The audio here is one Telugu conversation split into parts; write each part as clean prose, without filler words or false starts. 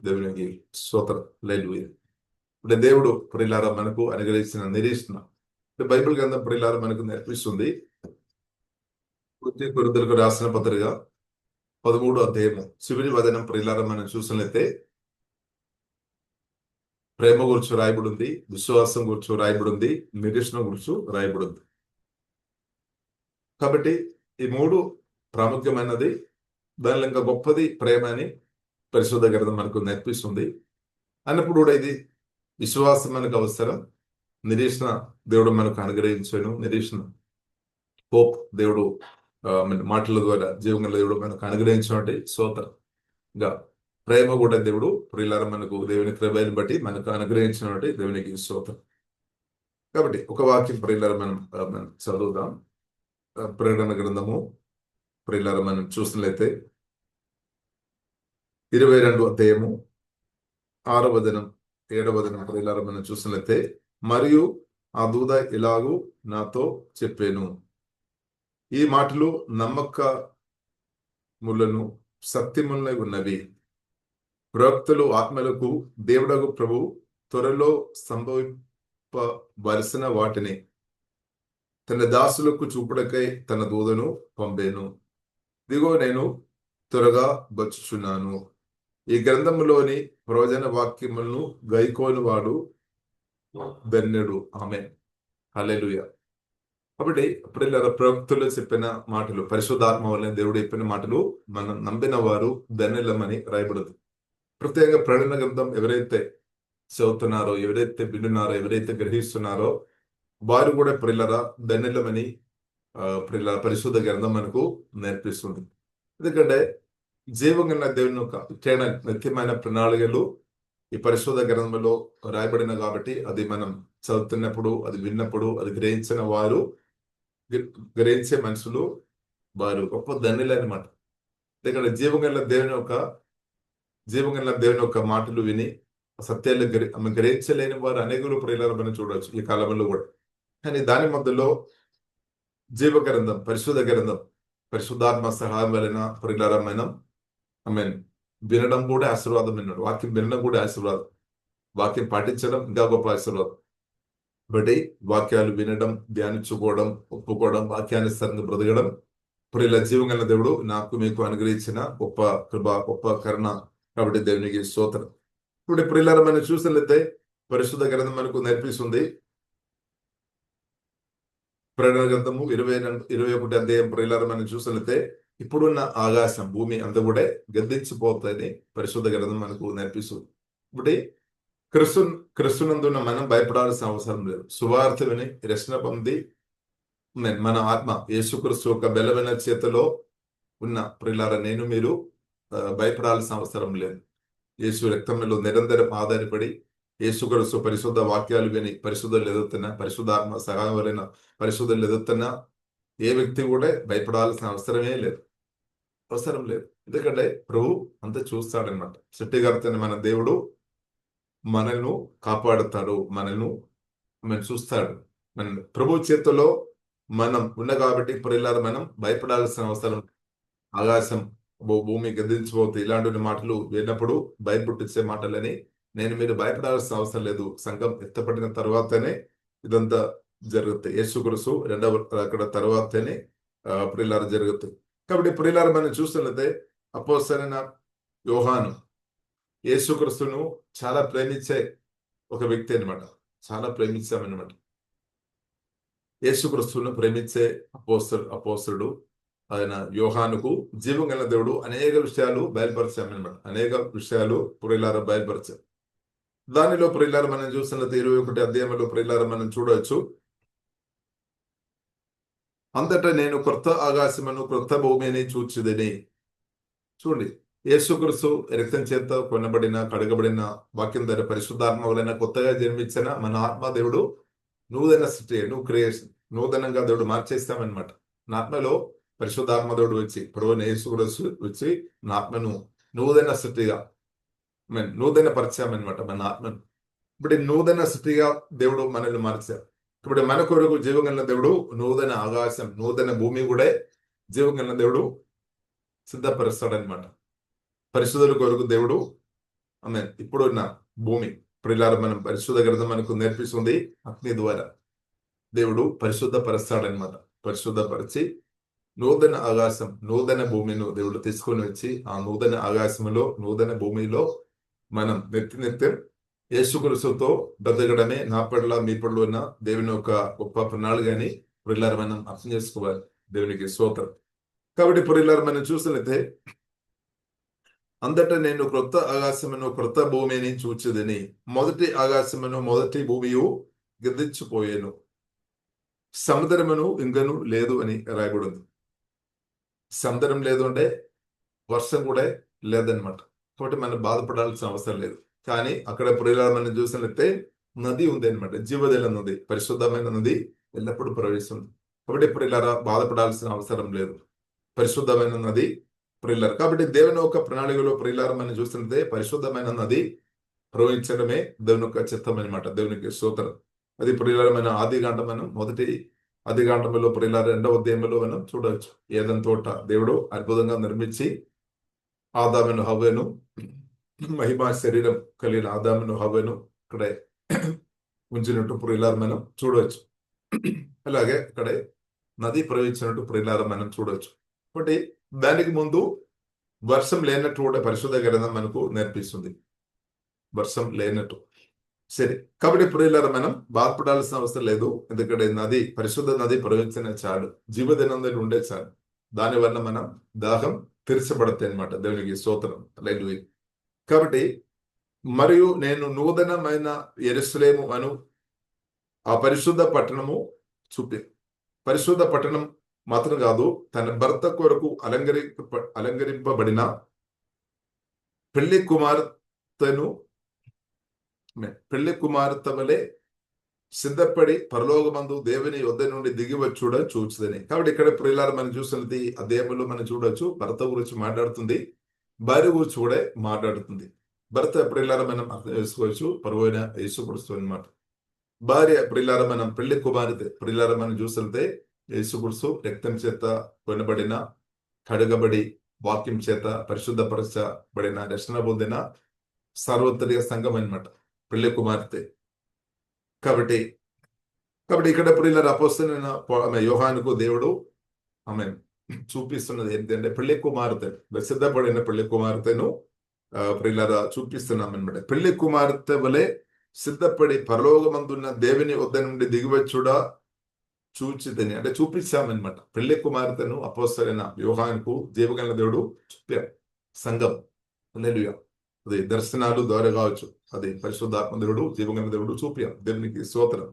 దేవునికి స్తోత్రం. హల్లెలూయా. అంటే దేవుడు ప్రియులారా మనకు అనుగ్రహించిన నిరీక్షణ బైబిల్ గ్రంథం ప్రియులారా మనకు నేర్పిస్తుంది. కొరింథీయులకు రాసిన పత్రిక 13వ అధ్యాయము చివరి వచనం ప్రియులారా మనం చూసినట్లయితే ప్రేమ గురించి రాయబడి ఉంది, విశ్వాసం గురించి రాయబడి ఉంది, నిరీక్షణ గురించి రాయబడి ఉంది. కాబట్టి ఈ మూడు ప్రాముఖ్యమైనది. దానిలో ఇంకా గొప్పది ప్రేమ అని పరిశుద్ధ గ్రంథం మనకు నేర్పిస్తుంది. అన్నప్పుడు కూడా ఇది విశ్వాసం మనకు అవసరం, నిరీక్షణ దేవుడు మనకు అనుగ్రహించాను. నిరీక్షణ హోప్ దేవుడు మాటల ద్వారా జీవంగా దేవుడు మనకు అనుగ్రహించినటువంటి స్తోత్రంగా ప్రేమ కూడా దేవుడు ప్రియులారా మనకు దేవుని కృపను బట్టి మనకు అనుగ్రహించినటువంటి దేవునికి స్తోత్రం. కాబట్టి ఒక వాక్యం ప్రియులారా మనం చదువుదాం. ప్రకటన గ్రంథము ప్రియులారా మనం చూసినట్లయితే 22వ అధ్యాయము 6వ వచనం 7వ వచనం ప్రియులారా మనం చూసినట్లయితే, మరియు ఆ దూత ఇలాగూ నాతో చెప్పాను, ఈ మాటలు నమ్మకములను సత్యములై ఉన్నవి. ప్రవక్తలు ఆత్మలకు దేవుడగు ప్రభు త్వరలో సంభవింపవలసిన వాటిని తన దాసులకు చూపుడకై తన దూతను పంపాను. దిగో నేను త్వరగా వచ్చుచున్నాను. ఈ గ్రంథములోని ప్రవచన వాక్యములను గైకోని వాడు ధన్యుడు. ఆమేన్. హల్లెలూయా. కాబట్టి ప్రవక్తలు చెప్పిన మాటలు, పరిశుద్ధాత్మ వలన దేవుడు చెప్పిన మాటలు మనం నమ్మిన వారు ధన్యులమని రాయబడదు. ప్రత్యేకంగా ప్రకటన గ్రంథం ఎవరైతే చదువుతున్నారో, ఎవరైతే వింటున్నారో, ఎవరైతే గ్రహిస్తున్నారో వారు కూడా ప్రియులరా ధన్యులమని పరిశుద్ధ గ్రంథం మనకు నేర్పిస్తుంది. ఎందుకంటే జీవంగా దేవుని యొక్క నిత్యమైన ప్రణాళికలు ఈ పరిశుద్ధ గ్రంథంలో రాయబడిన కాబట్టి అది మనం చదువుతున్నప్పుడు, అది విన్నప్పుడు, అది గ్రహించే మనుషులు వారు గొప్ప ధన్యులు అనమాట. ఎందుకంటే జీవంగా దేవుని యొక్క మాటలు విని సత్యాలు గ్రహించలేని వారు అనేకులు ప్రియులారా మనం చూడవచ్చు ఈ కాలంలో కూడా. కానీ దాని మధ్యలో జీవ గ్రంథం, పరిశుద్ధ గ్రంథం, పరిశుద్ధాత్మ సహాయం వలన ప్రియులారా మనం వినడం కూడా ఆశీర్వాదం. విన్నాడు వాక్యం వినడం కూడా ఆశీర్వాదం, వాక్యం పాటించడం ఇంకా గొప్ప ఆశీర్వాదం. బట్టి వాక్యాలు వినడం, ధ్యానించుకోవడం, ఒప్పుకోవడం, వాక్యానుసారంగా బ్రతకడం ప్రియుల జీవంగల దేవుడు నాకు మీకు అనుగ్రహించిన గొప్ప కృప, గొప్ప కరుణ. కాబట్టి దేవునికి స్తోత్రం. ఇప్పుడు ప్రియులారా మనం చూసినట్లయితే పరిశుద్ధ గ్రంథం మనకు నేర్పిస్తుంది. ప్రకటన గ్రంథము 21వ అధ్యాయం ప్రియులారా మనం చూసినట్లయితే ఇప్పుడున్న ఆకాశం, భూమి అంతా కూడా గద్దించిపోతాయని పరిశుద్ధ గ్రంథం మనకు నేర్పిస్తుంది. ఇప్పుడు క్రిస్తునందున్న మనం భయపడాల్సిన అవసరం లేదు. సువార్త విని రక్షణ పొంది మన ఆత్మ యేసుక్రీస్తు యొక్క బలమైన చేతిలో ఉన్న ప్రియులారా నేను మీరు భయపడాల్సిన అవసరం లేదు. యేసు రక్తంలో నిరంతరం ఆధారపడి యేసుక్రీస్తు పరిశుద్ధ వాక్యాలు విని పరిశుద్ధులు ఎదుగుతున్నా, పరిశుద్ధాత్మ సహాయం వలన పరిశుద్ధులు ఎదుగుతున్నా ఏ వ్యక్తి కూడా భయపడాల్సిన అవసరం లేదు. ఎందుకంటే ప్రభు అంత చూస్తాడనమాట. సృష్టికర్తని మన దేవుడు మనల్ని కాపాడుతాడు, మనల్ని చూస్తాడు. మన ప్రభు చేతిలో మనం ఉన్న కాబట్టి ప్రియులారా మనం భయపడాల్సిన అవసరం. ఆకాశం, భూమి గద్దించిపోతే ఇలాంటి మాటలు విన్నప్పుడు భయపుట్టించే మాటలని నేను మీరు భయపడాల్సిన అవసరం లేదు. సంఘం ఎత్తపడిన తర్వాతనే ఇదంతా జరుగుతాయి. యేసుక్రీస్తు రెండవ అక్కడ తర్వాతనే ప్రియులారా జరుగుతాయి. కాబట్టి ప్రియులారా మనం చూస్తున్నట్లయితే అపోస్తలుడైన యోహాను యేసుక్రీస్తును చాలా ప్రేమించే ఒక వ్యక్తి అనమాట. చాలా ప్రేమించామన్నమాట. యేసుక్రీస్తును ప్రేమించే అపోస్తలుడు ఆయన యోహానుకు జీవం గల దేవుడు అనేక విషయాలు బయలుపరిచామన్నమాట. అనేక విషయాలు ప్రియులారా బయలుపరిచారు. దానిలో ప్రియులారా మనం చూసినట్లయితే 21వ అధ్యాయంలో ప్రియులారా మనం చూడవచ్చు. అంతటా నేను క్రొత్త ఆకాశమును క్రొత్త భూమిని చూచితిని. చూడండి, యేసుక్రీస్తు రక్తం చేత కొనబడిన, కడగబడిన వాక్యం ద్వారా పరిశుద్ధాత్మ వలన కొత్తగా జన్మించిన మన ఆత్మ దేవుడు నూతన సృష్టి, క్రియేషన్, నూతనంగా దేవుడు మార్చేస్తామన్నమాట. నా ఆత్మలో పరిశుద్ధాత్మ దేవుడు వచ్చి ప్రభువైన యేసుక్రీస్తు వచ్చి నా ఆత్మను నూతన సృష్టిగా నూతన పరిచయమన్నమాట. మన ఆత్మను ఇప్పుడు నూతన సృష్టిగా దేవుడు మనల్ని మార్చారు. ఇప్పుడు మన కొరకు జీవగల దేవుడు నూతన ఆకాశం, నూతన భూమి కూడా జీవగల దేవుడు సిద్ధపరుస్తాడనమాట. పరిశుద్ధుల కొరకు దేవుడు ఇప్పుడున్న భూమి ప్రియులారా, మనం పరిశుద్ధ గ్రంథం మనకు నేర్పిస్తుంది అగ్ని ద్వారా దేవుడు పరిశుద్ధపరుస్తాడనమాట. పరిశుద్ధపరిచి నూతన ఆకాశం, నూతన భూమిని దేవుడు తీసుకొని వచ్చి ఆ నూతన ఆకాశంలో, నూతన భూమిలో మనం నిత్యం యేసుక్రీస్తుతో బ్రతకడమే నా పట్ల మీ పట్ల ఉన్న దేవుని యొక్క గొప్ప ప్రణాళిక అని ప్రియులారా మనం అర్థం చేసుకోవాలి. దేవునికి స్తోత్రం. కాబట్టి ప్రియులారా, మనం చూసినట్లయితే అంతటా నేను క్రొత్త ఆకాశమును క్రొత్త భూమిని చూచితిని, మొదటి ఆకాశమును మొదటి భూమియు గతించిపోయాను, సముద్రమును ఇంకను లేదు అని రాయబడింది. సముద్రం లేదు అంటే వర్షం కూడా లేదనమాట. కాబట్టి మనం బాధపడాల్సిన అవసరం లేదు. కానీ అక్కడ ప్రియులారా మనం చూసినట్లయితే నది ఉంది అనమాట. జీవజల నది, పరిశుద్ధమైన నది ఎల్లప్పుడూ ప్రవహిస్తుంది. కాబట్టి ప్రియులారా బాధపడాల్సిన అవసరం లేదు. పరిశుద్ధమైన నది ప్రియులారా. కాబట్టి దేవుని యొక్క ప్రణాళికలో ప్రియులారా మనం చూసినట్లయితే పరిశుద్ధమైన నది ప్రవహించడమే దేవుని యొక్క చిత్తం అనమాట. దేవునికి స్తోత్రం. అది ప్రియులారా మన ఆదికాండం, మనం మొదటి ఆదికాండంలో ప్రియులారా 2వ అధ్యాయంలో మనం చూడవచ్చు. ఏదైనా తోట దేవుడు అద్భుతంగా నిర్మించి ఆదామును హవ్వను, మహిమా శరీరం కలిగిన ఆదామును హవ్వను ఇక్కడ ఉంచినట్టు ప్రియులారా మనం చూడవచ్చు. అలాగే అక్కడే నది ప్రవహించినట్టు ప్రియులారా మనం చూడవచ్చు. కాబట్టి దానికి ముందు వర్షం లేనట్టు కూడా పరిశుద్ధ గ్రంథం మనకు నేర్పిస్తుంది. వర్షం లేనట్టు. సరే, కాబట్టి ప్రియులారా మనం బాధపడాల్సిన అవసరం లేదు. ఎందుకంటే నది, పరిశుద్ధ నది ప్రవహించిన చాలు, జీవదినందరి ఉండే చాలు. దానివల్ల మనం దాహం తీర్చబడతాయి అనమాట. దేవునికి స్తోత్రం. హల్లెలూయా. కాబట్టి మరియు నేను నూతనమైన యెరూషలేము అను ఆ పరిశుద్ధ పట్టణము చూపి, పరిశుద్ధ పట్టణం మాత్రం కాదు, తన భర్త కొరకు అలంకరింపబడిన పెళ్లి కుమార్తె వలె సిద్ధపడి పరలోకమందు దేవుని యొద్ద నుండి దిగి వచ్చుడ చూచుదని. కాబట్టి ఇక్కడ ప్రియులారా మనం చూస్తున్నది అధ్యాయంలో మనం చూడొచ్చు. భర్త గురించి మాట్లాడుతుంది, భార్య గురించి కూడా మాట్లాడుతుంది. భర్త ప్రియులారా మనం అర్థం చేసుకోవచ్చు, ప్రభువైన యేసుక్రీస్తు అన్నమాట. భార్య ప్రియులారా మనం పెళ్లి కుమార్తె ప్రియులారా మనం చూస్తుంటే యేసుక్రీస్తు రక్తం చేత కొనబడిన, కడగబడి, వాక్యం చేత పరిశుద్ధపరచబడిన, రక్షణ పొందిన సార్వత్రిక సంఘం అన్నమాట పెళ్లి కుమార్తె. కాబట్టి ఇక్కడ ప్రియులారా అపోస్తలుడైన యోహానుకు దేవుడు ఆమె చూపిస్తున్నది ఏంటంటే పెళ్లి కుమార్తె, సిద్ధపడిన పెళ్లి కుమార్తెను ప్రియులారా చూపిస్తున్నాం అనమాట. పెళ్లి కుమార్తె వలె సిద్ధపడి పరలోకమందున్న దేవుని వద్ద నుండి దిగివచ్చుడా చూచితిని, అంటే చూపించామన్నమాట. పెళ్లి కుమార్తెను అపోస్తలుడైన యోహానుకు జీవగల దేవుడు చూపారు. సంఘం, హల్లెలూయా. అది దర్శనాలు ద్వారా కావచ్చు, అది పరిశుద్ధాత్మ దేవుడు, జీవగల దేవుడు చూపారు. దేవునికి స్తోత్రం.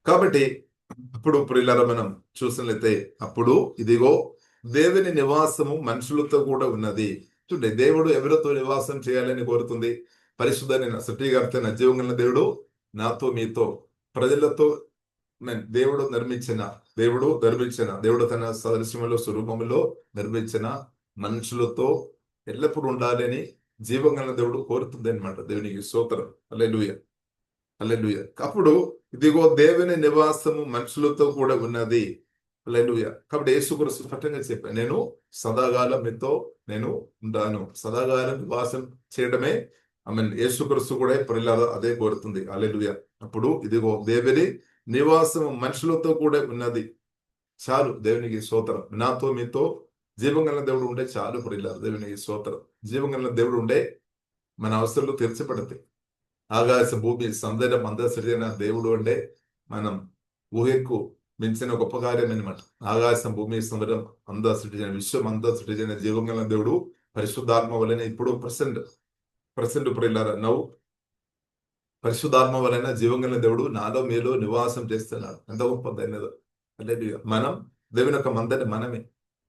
కాబట్టి అప్పుడు ప్రియులారా మనం చూసినట్లయితే అప్పుడు ఇదిగో దేవుని నివాసము మనుషులతో కూడా ఉన్నది. చూడండి, దేవుడు ఎవరితో నివాసం చేయాలని కోరుతుంది? పరిశుద్ధమైన సృష్టికర్త జీవగల దేవుడు నాతో మీతో ప్రజలతో దేవుడు తన సదృశ్యములో స్వరూపములో నిర్మించిన మనుషులతో ఎల్లప్పుడూ ఉండాలని జీవగల దేవుడు కోరుతుంది అనమాట. దేవునికి స్తోత్రం. హల్లెలూయా, హల్లెలూయా. అప్పుడు ఇదిగో దేవుని నివాసము మనుషులతో కూడా ఉన్నది. హల్లెలూయా. కాబట్టి యేసుక్రీస్తు స్పష్టంగా చెప్పాను, నేను సదాకాలం మీతో నేను ఉంటాను. సదాకాలం నివాసం చేయడమే యేసుక్రీస్తు కూడా ప్రియులారా అదే కోరుతుంది. హల్లెలూయా. అప్పుడు ఇదిగో దేవుని నివాసము మనుషులతో కూడా ఉన్నది. చాలు, దేవునికి స్తోత్రం. నాతో మీతో జీవగల దేవుడు ఉండే చాలు ప్రియులారా. దేవునికి స్తోత్రం. జీవగల దేవుడు ఉండే మన అవసరాలు తీర్చబడతాయి. ఆకాశ భూమి సముద్రం అంతా సృజిన దేవుడు అంటే మనం ఊహకు మించిన గొప్ప కార్యం అనమాట. ఆకాశం భూమి సముద్రం అంతా సృజిన, విశ్వం అంతా సృజిన జీవగల దేవుడు పరిశుద్ధాత్మ వలన ఇప్పుడు ప్రసెంట్ ప్రియులారా నవ్వు పరిశుద్ధాత్మ వలన జీవగల దేవుడు నాలో మీలో నివాసం చేస్తున్నాడు. ఎంత గొప్ప ధన్యత. హల్లెలూయా. మనం దేవుని యొక్క మందిరం, మనమే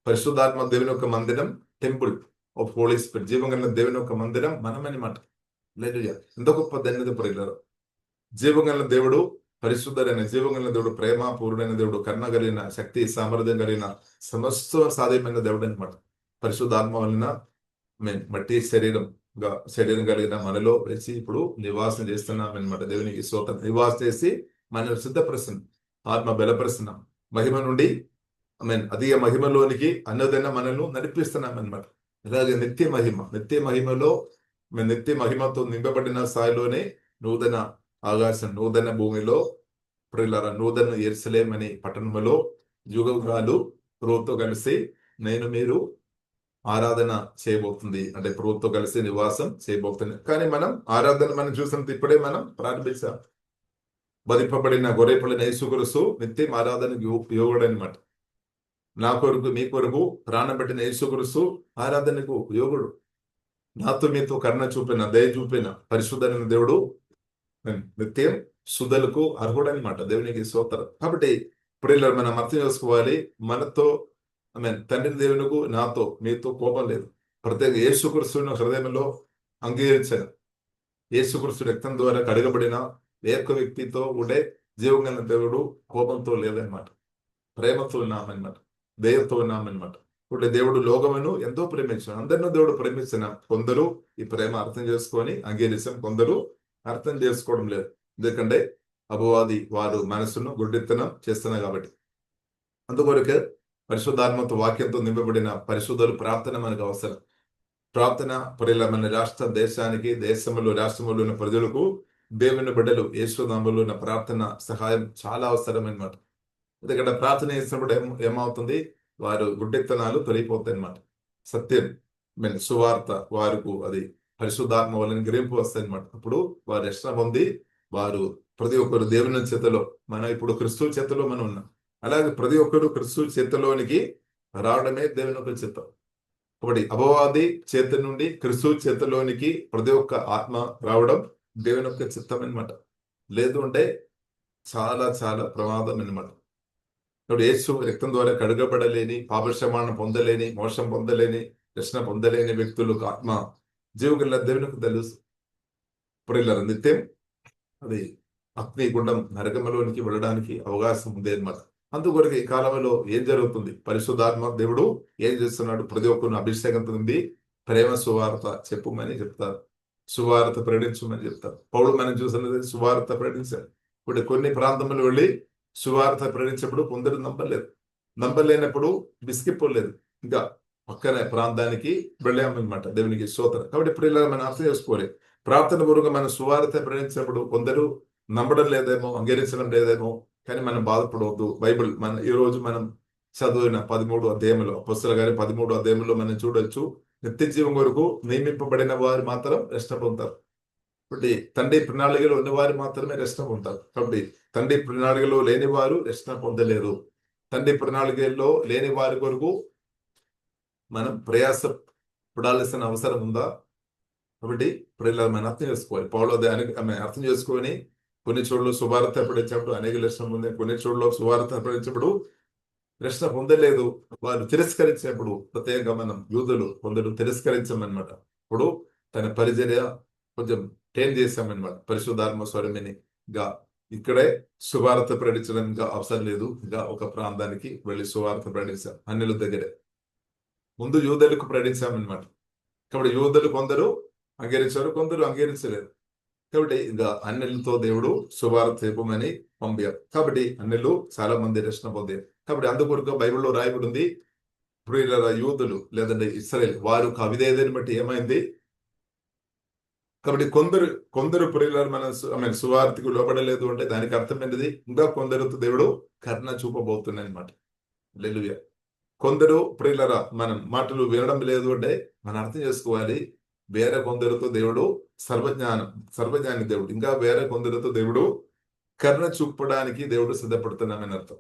పరిశుద్ధాత్మ దేవుని యొక్క మందిరం, టెంపుల్ ఆఫ్ హోలీ స్పిరిట్. జీవగల దేవుని యొక్క మందిరం మనమనమాట. హల్లెలూయా. ఎంత గొప్ప ధన్యత ప్రియులారా. జీవగల దేవుడు పరిశుద్ధుడైన, జీవగల దేవుడు ప్రేమపూర్ణమైన దేవుడు, కరుణ కలిగిన, శక్తి సామర్థ్యం కలిగిన, సమస్త సాధ్యమైన దేవుడు అనమాట. పరిశుద్ధాత్మ వలన మట్టి శరీరం కలిగిన మనలో వేసి ఇప్పుడు నివాసం చేస్తున్నాం అనమాట. దేవునికి స్తోత్రం. నివాసం చేసి మనం సిద్ధపరుస్తున్నాం, ఆత్మ బలపరుస్తున్నాం, మహిమ నుండి అధిక మహిమలోనికి అన్నదైనా మనల్ని నడిపిస్తున్నాం అనమాట. అలాగే నిత్య మహిమలో నిత్య మహిమతో నింపబడిన స్థాయిలోనే నూతన ఆకాశం, నూతన భూమిలో ప్రియులారా, నూతన యెరూషలేము అనే పట్టణములో యుగయుగాలు ప్రభువుతో కలిసి మీరు ఆరాధన చేయబోతుంది. అంటే ప్రభువుతో కలిసి నివాసం చేయబోతుంది. కానీ మనం చూసినంత ఇప్పుడే మనం ప్రారంభించాం. వధింపబడిన గొర్రెపిల్లని యేసుక్రీస్తు నిత్యం ఆరాధనకు యోగుడు అనమాట. నా కొరకు మీ కొరకు ప్రాణం పెట్టిన యేసుక్రీస్తు ఆరాధనకు యోగుడు. నాతో మీతో కరుణ చూపిన, దయ చూపిన పరిశుద్ధమైన దేవుడు నిత్యం శుద్ధులకు అర్హుడు అనమాట. దేవునికి స్తోత్రం. కాబట్టి ప్రియులారా, మనం అర్థం చేసుకోవాలి, మనతో తండ్రి దేవునికి నాతో మీతో కోపం లేదు. ప్రత్యేక యేసుక్రీస్తును హృదయంలో అంగీకరించాను. యేసుక్రీస్తు రక్తం ద్వారా కడగబడిన ఏక వ్యక్తితో ఉండే జీవగల దేవుడు కోపంతో లేదనమాట. ప్రేమతో ఉన్నామన్నమాట, దయతో ఉన్నామన్నమాట. ఇప్పుడు దేవుడు లోకమును ఎంతో ప్రేమించాడు. అందరినూ దేవుడు ప్రేమించిన కొందరు ఈ ప్రేమ అర్థం చేసుకొని అంగీకరించాం, కొందరు అర్థం చేసుకోవడం లేదు. ఎందుకంటే అపవాది వారు మనసును గుడ్డితనం చేస్తున్నారు కాబట్టి. అందుకొరకే పరిశుద్ధాత్మతో వాక్యంతో నింపబడిన పరిశుద్ధులు ప్రార్థన మనకు అవసరం. ప్రార్థన మన రాష్ట్ర దేశానికి, దేశంలో రాష్ట్రంలో ఉన్న ప్రజలకు, దేవుని బిడ్డలు యేసునామములో ఉన్న ప్రార్థన సహాయం చాలా అవసరం అన్నమాట. ఎందుకంటే ప్రార్థన చేసినప్పుడు ఏమవుతుంది, వారు గుడ్డెత్తనాలు తొలగిపోతాయి అన్నమాట. సత్యం సువార్త వారికి అది పరిశుద్ధాత్మ వలన గ్రహింపు వస్తాయి అన్నమాట. అప్పుడు వారు రక్షణ పొంది వారు ప్రతి ఒక్కరు దేవుని చేతిలో, మనం ఇప్పుడు క్రిస్తు చేతిలో మనం ఉన్నాం. అలాగే ప్రతి ఒక్కరు క్రిస్తు చేతిలోనికి రావడమే దేవుని యొక్క చిత్తం. కాబట్టి అపవాది చేతి నుండి క్రిస్తు చేతిలోనికి ప్రతి ఒక్క ఆత్మ రావడం దేవుని యొక్క చిత్తం అనమాట. లేదు అంటే చాలా చాలా ప్రమాదం అనమాట. ఇప్పుడు యేసు రక్తం ద్వారా కడగబడలేని, పాపక్షమాపణ పొందలేని, మోక్షం పొందలేని, రక్షణ పొందలేని వ్యక్తులకు ఆత్మ జీవగల దేవునికి తెలుసు. ప్రియులారా, నిత్యం అది అగ్నిగుండం నరకములోనికి వెళ్ళడానికి అవకాశం ఉంది అనమాట. అందుకొరకు ఈ కాలంలో ఏం జరుగుతుంది, పరిశుద్ధాత్మ దేవుడు ఏం చేస్తున్నాడు, ప్రతి ఒక్కరిని అభిషేకంతో ఉంది. ప్రేమ సువార్త చెప్పుమని చెప్తారు, సువార్త ప్రకటించమని చెప్తారు. పౌలు మనం చూసినది సువార్త ప్రకటించారు. ఇప్పుడు కొన్ని ప్రాంతంలో వెళ్ళి సువార్త ప్రకటించినప్పుడు కొందరు నమ్మలేనప్పుడు విసిగిపోలేదు, ఇంకా పక్కనే ప్రాంతానికి వెళ్ళామన్నమాట. దేవునికి స్తోత్రం. కాబట్టి ఇప్పుడు ఇలా మనం అర్థం చేసుకోవాలి, ప్రార్థన పూర్వక మన సువార్త ప్రకటించినప్పుడు కొందరు నమ్మడం లేదేమో, అంగీకరించడం లేదేమో, కానీ మనం బాధపడవద్దు. బైబిల్ ఈ రోజు మనం చదివిన 13 అధ్యాయంలో, అపొస్తలుల గారి 13 అధ్యాయంలో మనం చూడొచ్చు, నిత్య జీవం కొరకు నియమింపబడిన వారు మాత్రం రక్షణ పొందుతారు. కాబట్టి తండ్రి ప్రణాళికలో ఉన్నవారు మాత్రమే రక్షణ పొందుతారు. కాబట్టి తండ్రి ప్రణాళికలో లేని వారు రక్షణ పొందలేరు. తండ్రి ప్రణాళికల్లో లేని వారి కొరకు మనం ప్రయాస పడాల్సిన అవసరం ఉందా? కాబట్టి ఇప్పుడు మనం అర్థం చేసుకోవాలి. పౌలు అర్థం చేసుకొని కొన్ని చోట్ల సువార్త ప్రకటించినప్పుడు అనేక రక్షణ పొందే, కొన్ని చోట్ల సువార్త ప్రకటించినప్పుడు రక్షణ పొందలేదు, వారు తిరస్కరించినప్పుడు, ప్రత్యేకంగా మనం యూదులు కొందరు తిరస్కరించామన్నమాట. ఇప్పుడు తన పరిచర్య కొంచెం టేన్ చేశామన్నమాట. పరిశుద్ధాత్మ స్వరమిని ఇంకా ఇక్కడే సువార్త ప్రకటించడం ఇంకా అవసరం లేదు, ఇంకా ఒక ప్రాంతానికి వెళ్ళి సువార్త ప్రకటించాం అన్యుల దగ్గరే. ముందు యూదులకు ప్రకటించామన్నమాట. కాబట్టి యూదులు కొందరు అంగీకరించారు, కొందరు అంగీకరించలేదు. కాబట్టి ఇంకా అన్యులతో దేవుడు సువార్త చెప్పమని పంపారు. కాబట్టి అన్యులు చాలా మంది రక్షణ పొందారు. కాబట్టి అందుకొరకు బైబిల్లో రాయబడింది, ప్రియుల యూదులు లేదంటే ఇశ్రాయేలు వారు అవిధేయతని బట్టి ఏమైంది. కాబట్టి కొందరు ప్రియులారు మన సువార్తకు లోబడలేదు అంటే దానికి అర్థం ఏంటిది, ఇంకా కొందరితో దేవుడు కరుణ చూపబోతున్నాయి అనమాట. హల్లెలూయా. కొందరు ప్రియులరా మనం మాటలు వినడం లేదు అంటే మనం అర్థం చేసుకోవాలి, వేరే కొందరితో దేవుడు సర్వజ్ఞాని దేవుడు, ఇంకా వేరే కొందరితో దేవుడు కరుణ చూపడానికి దేవుడు సిద్ధపడుతున్నామని అర్థం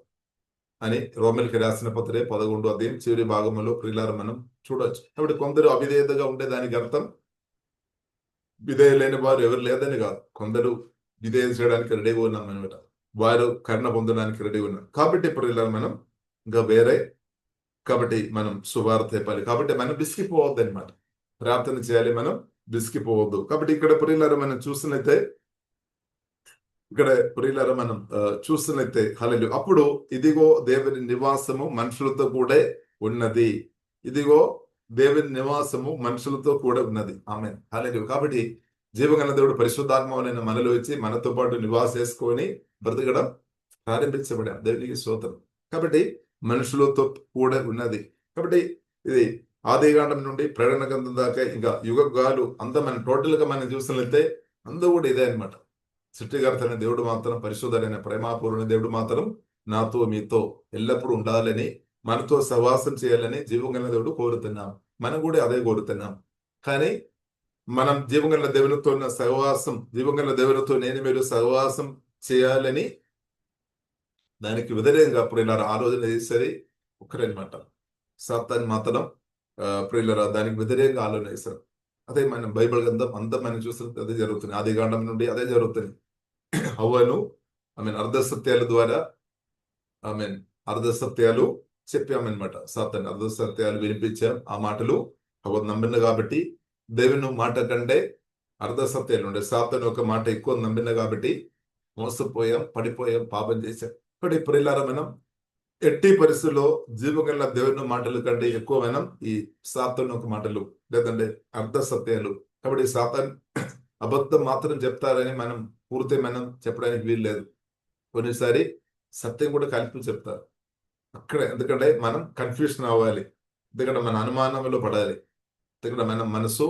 అని రోమిలికి రాసిన పత్రిక 11వ అధ్యాయం చివరి భాగంలో ప్రియులారా మనం చూడొచ్చు. కాబట్టి కొందరు అవిధేయతగా ఉంటే దానికి అర్థం విధేయ లేని వారు ఎవరు లేదని కాదు, కొందరు విధేయ చేయడానికి రెడీగా ఉన్నాం అనమాట. వారు కరుణ పొందడానికి రెడీ ఉన్నారు. కాబట్టి ప్రియులారా మనం ఇంకా వేరే, కాబట్టి మనం సువార్త చెప్పాలి. కాబట్టి మనం విసిగిపోవద్దు అనమాట, ప్రార్థన చేయాలి, మనం విసిగిపోవద్దు. కాబట్టి ఇక్కడ ప్రియులారా మనం చూస్తున్నైతే హల్లెలూయా, అప్పుడు ఇదిగో దేవుని నివాసము మనుషులతో కూడా ఉన్నది. ఇదిగో దేవుని నివాసము మనుషులతో కూడా ఉన్నది. ఆమేన్, హల్లెలూయా. కాబట్టి జీవగల దేవుడు పరిశుద్ధాత్మను మనలో వచ్చి మనతో పాటు నివాస చేసుకొని బ్రతకడం ప్రారంభించబడాం. దేవునికి స్తోత్రం. కాబట్టి మనుషులతో కూడా ఉన్నది. కాబట్టి ఇది ఆదికాండం నుండి ప్రకటన గ్రంథం దాకా ఇంకా యుగాలు అంతా మనం టోటల్ గా మనం చూసినట్లయితే అందరూ కూడా ఇదే అనమాట. సృష్టికర్త అనే దేవుడు మాత్రం, పరిశుద్ధుడైన ప్రేమాపూర్ణ దేవుడు మాత్రం నాతో మీతో ఎల్లప్పుడూ ఉండాలని, మనతో సహవాసం చేయాలని జీవం కలిగిన దేవుడు కోరుతున్నాం. మనం కూడా అదే కోరుతున్నాం. కానీ మనం జీవం కలిగిన దేవునితో ఉన్న సహవాసం, జీవం కలిగిన దేవునితో నేను మీరు సహవాసం చేయాలని దానికి వ్యతిరేకంగా ప్రియులారా ఆలోచన చేసేది ఒక్కరనమాట. సాతాను మాత్రం ప్రియులారా దానికి వ్యతిరేకంగా ఆలోచన చేస్తారు. అదే మనం బైబిల్ గ్రంథం అంతా మనం చూస్తే అదే జరుగుతుంది. ఆదికాండం నుండి అదే జరుగుతుంది. హవ్వను అర్ధసత్యాల ద్వారా అర్ధసత్యాలు చెప్పామన్నమాట. సాతాను అర్ధసత్యాలు వినిపించాం. ఆ మాటలు హవ్వ నమ్మిన కాబట్టి దేవుని మాట కంటే అర్ధసత్యాలు ఉండే సాతాను ఒక మాట ఎక్కువ నమ్మిన కాబట్టి మోసపోయాం, పడిపోయాం, పాపం చేశాం. ఇప్పుడు ప్రియులారా మనం ఎట్టి పరిస్థితుల్లో జీవగల దేవుని మాటలు కంటే ఎక్కువ మనం ఈ సాతాను ఒక మాటలు లేదంటే అర్ధసత్యాలు. కాబట్టి సాతాను అబద్ధం మాత్రం చెప్తారని మనం పూర్తి మనం చెప్పడానికి వీలు లేదు. కొన్నిసారి సత్యం కూడా కలిపి చెప్తారు అక్కడ. ఎందుకంటే మనం కన్ఫ్యూషన్ అవ్వాలి, ఎందుకంటే మన అనుమానంలో పడాలి, ఎందుకంటే మన మనసు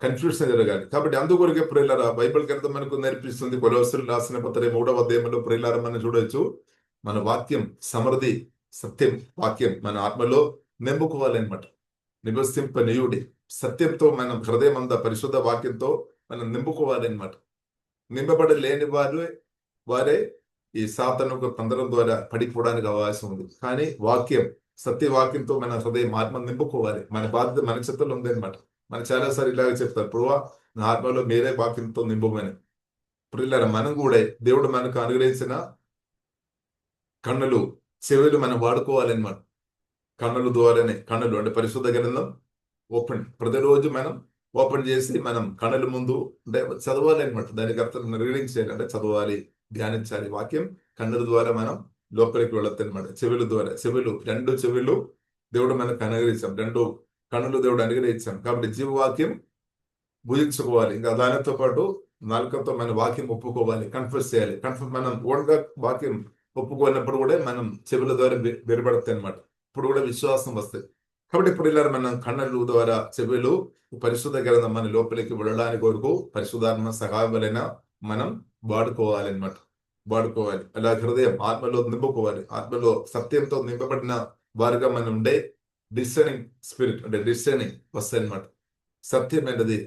కన్ఫ్యూషన్ జరగాలి. కాబట్టి అందుకొరకే ప్రియులారా బైబిల్ గ్రంథం మనకు నేర్పిస్తుంది. కొలొస్సీయులకు రాసిన పత్రిక 3వ అధ్యాయంలో ప్రియులారా మనం చూడొచ్చు, మన వాక్యం సమృద్ధి సత్యం వాక్యం మన ఆత్మలో నింపుకోవాలన్నమాట. నివసింపనీయుడి సత్యంతో మనం హృదయం అంతా పరిశుద్ధ వాక్యంతో మనం నింపుకోవాలన్నమాట. నింపబడలేని వారే ఈ సాతాను తంత్రం ద్వారా పడిపోవడానికి అవకాశం ఉంది. కానీ వాక్యం సత్యవాక్యంతో మన హృదయం ఆత్మ నింపుకోవాలి. మన బాధ్యత మన చేతుల్లో ఉంది అనమాట. మనం చాలాసార్లు ఇలాగ చెప్తారు, పురువా నా ఆత్మలో మీరే వాక్యంతో నింపమని. ప్రియులారా మనం కూడా దేవుడు మనకు అనుగ్రహించిన కన్నులు చెవులు మనం వాడుకోవాలన్నమాట. కన్నుల ద్వారానే, కన్నులు అంటే పరిశుద్ధ గ్రంథం ఓపెన్ ప్రతిరోజు మనం ఓపెన్ చేసి మనం కన్నుల ముందు అంటే చదవాలి అనమాట. దానికి అర్థం రీడింగ్ చేయాలి అంటే చదవాలి, ధ్యానించాలి. వాక్యం కన్నుల ద్వారా మనం లోపలికి వెళ్ళొద్దు అనమాట. చెవుల ద్వారా, రెండు చెవులు దేవుడు మనకు అనుగ్రహించాం, రెండు కన్నులు దేవుడు అనుగ్రహించాం. కాబట్టి జీవవాక్యం భుజించుకోవాలి. ఇంకా దానితో పాటు నాలుకతో మన వాక్యం ఒప్పుకోవాలి, కన్ఫ్యూస్ చేయాలి. మనం ఓన్గా వాక్యం ఒప్పుకోనప్పుడు కూడా మనం చెవుల ద్వారా వెలువడతాయి అనమాట. ఇప్పుడు కూడా విశ్వాసం వస్తుంది. కాబట్టి ఇప్పుడు ఇలా మనం కన్నుల ద్వారా చెవులు పరిశుద్ధ గ్రంథం మన లోపలికి వెళ్ళడానికి వరకు పరిశుద్ధాత్మ సహాయమైన మనం వాడుకోవాలి అనమాట. వాడుకోవాలి. అలా హృదయం ఆత్మలో నింపుకోవాలి. ఆత్మలో సత్యంతో నింపబడిన వారుగా మనం ఉండే డిసర్నింగ్ స్పిరిట్ అంటే డిసర్నింగ్ వస్తాయి అనమాట. సత్యం ఏంటది,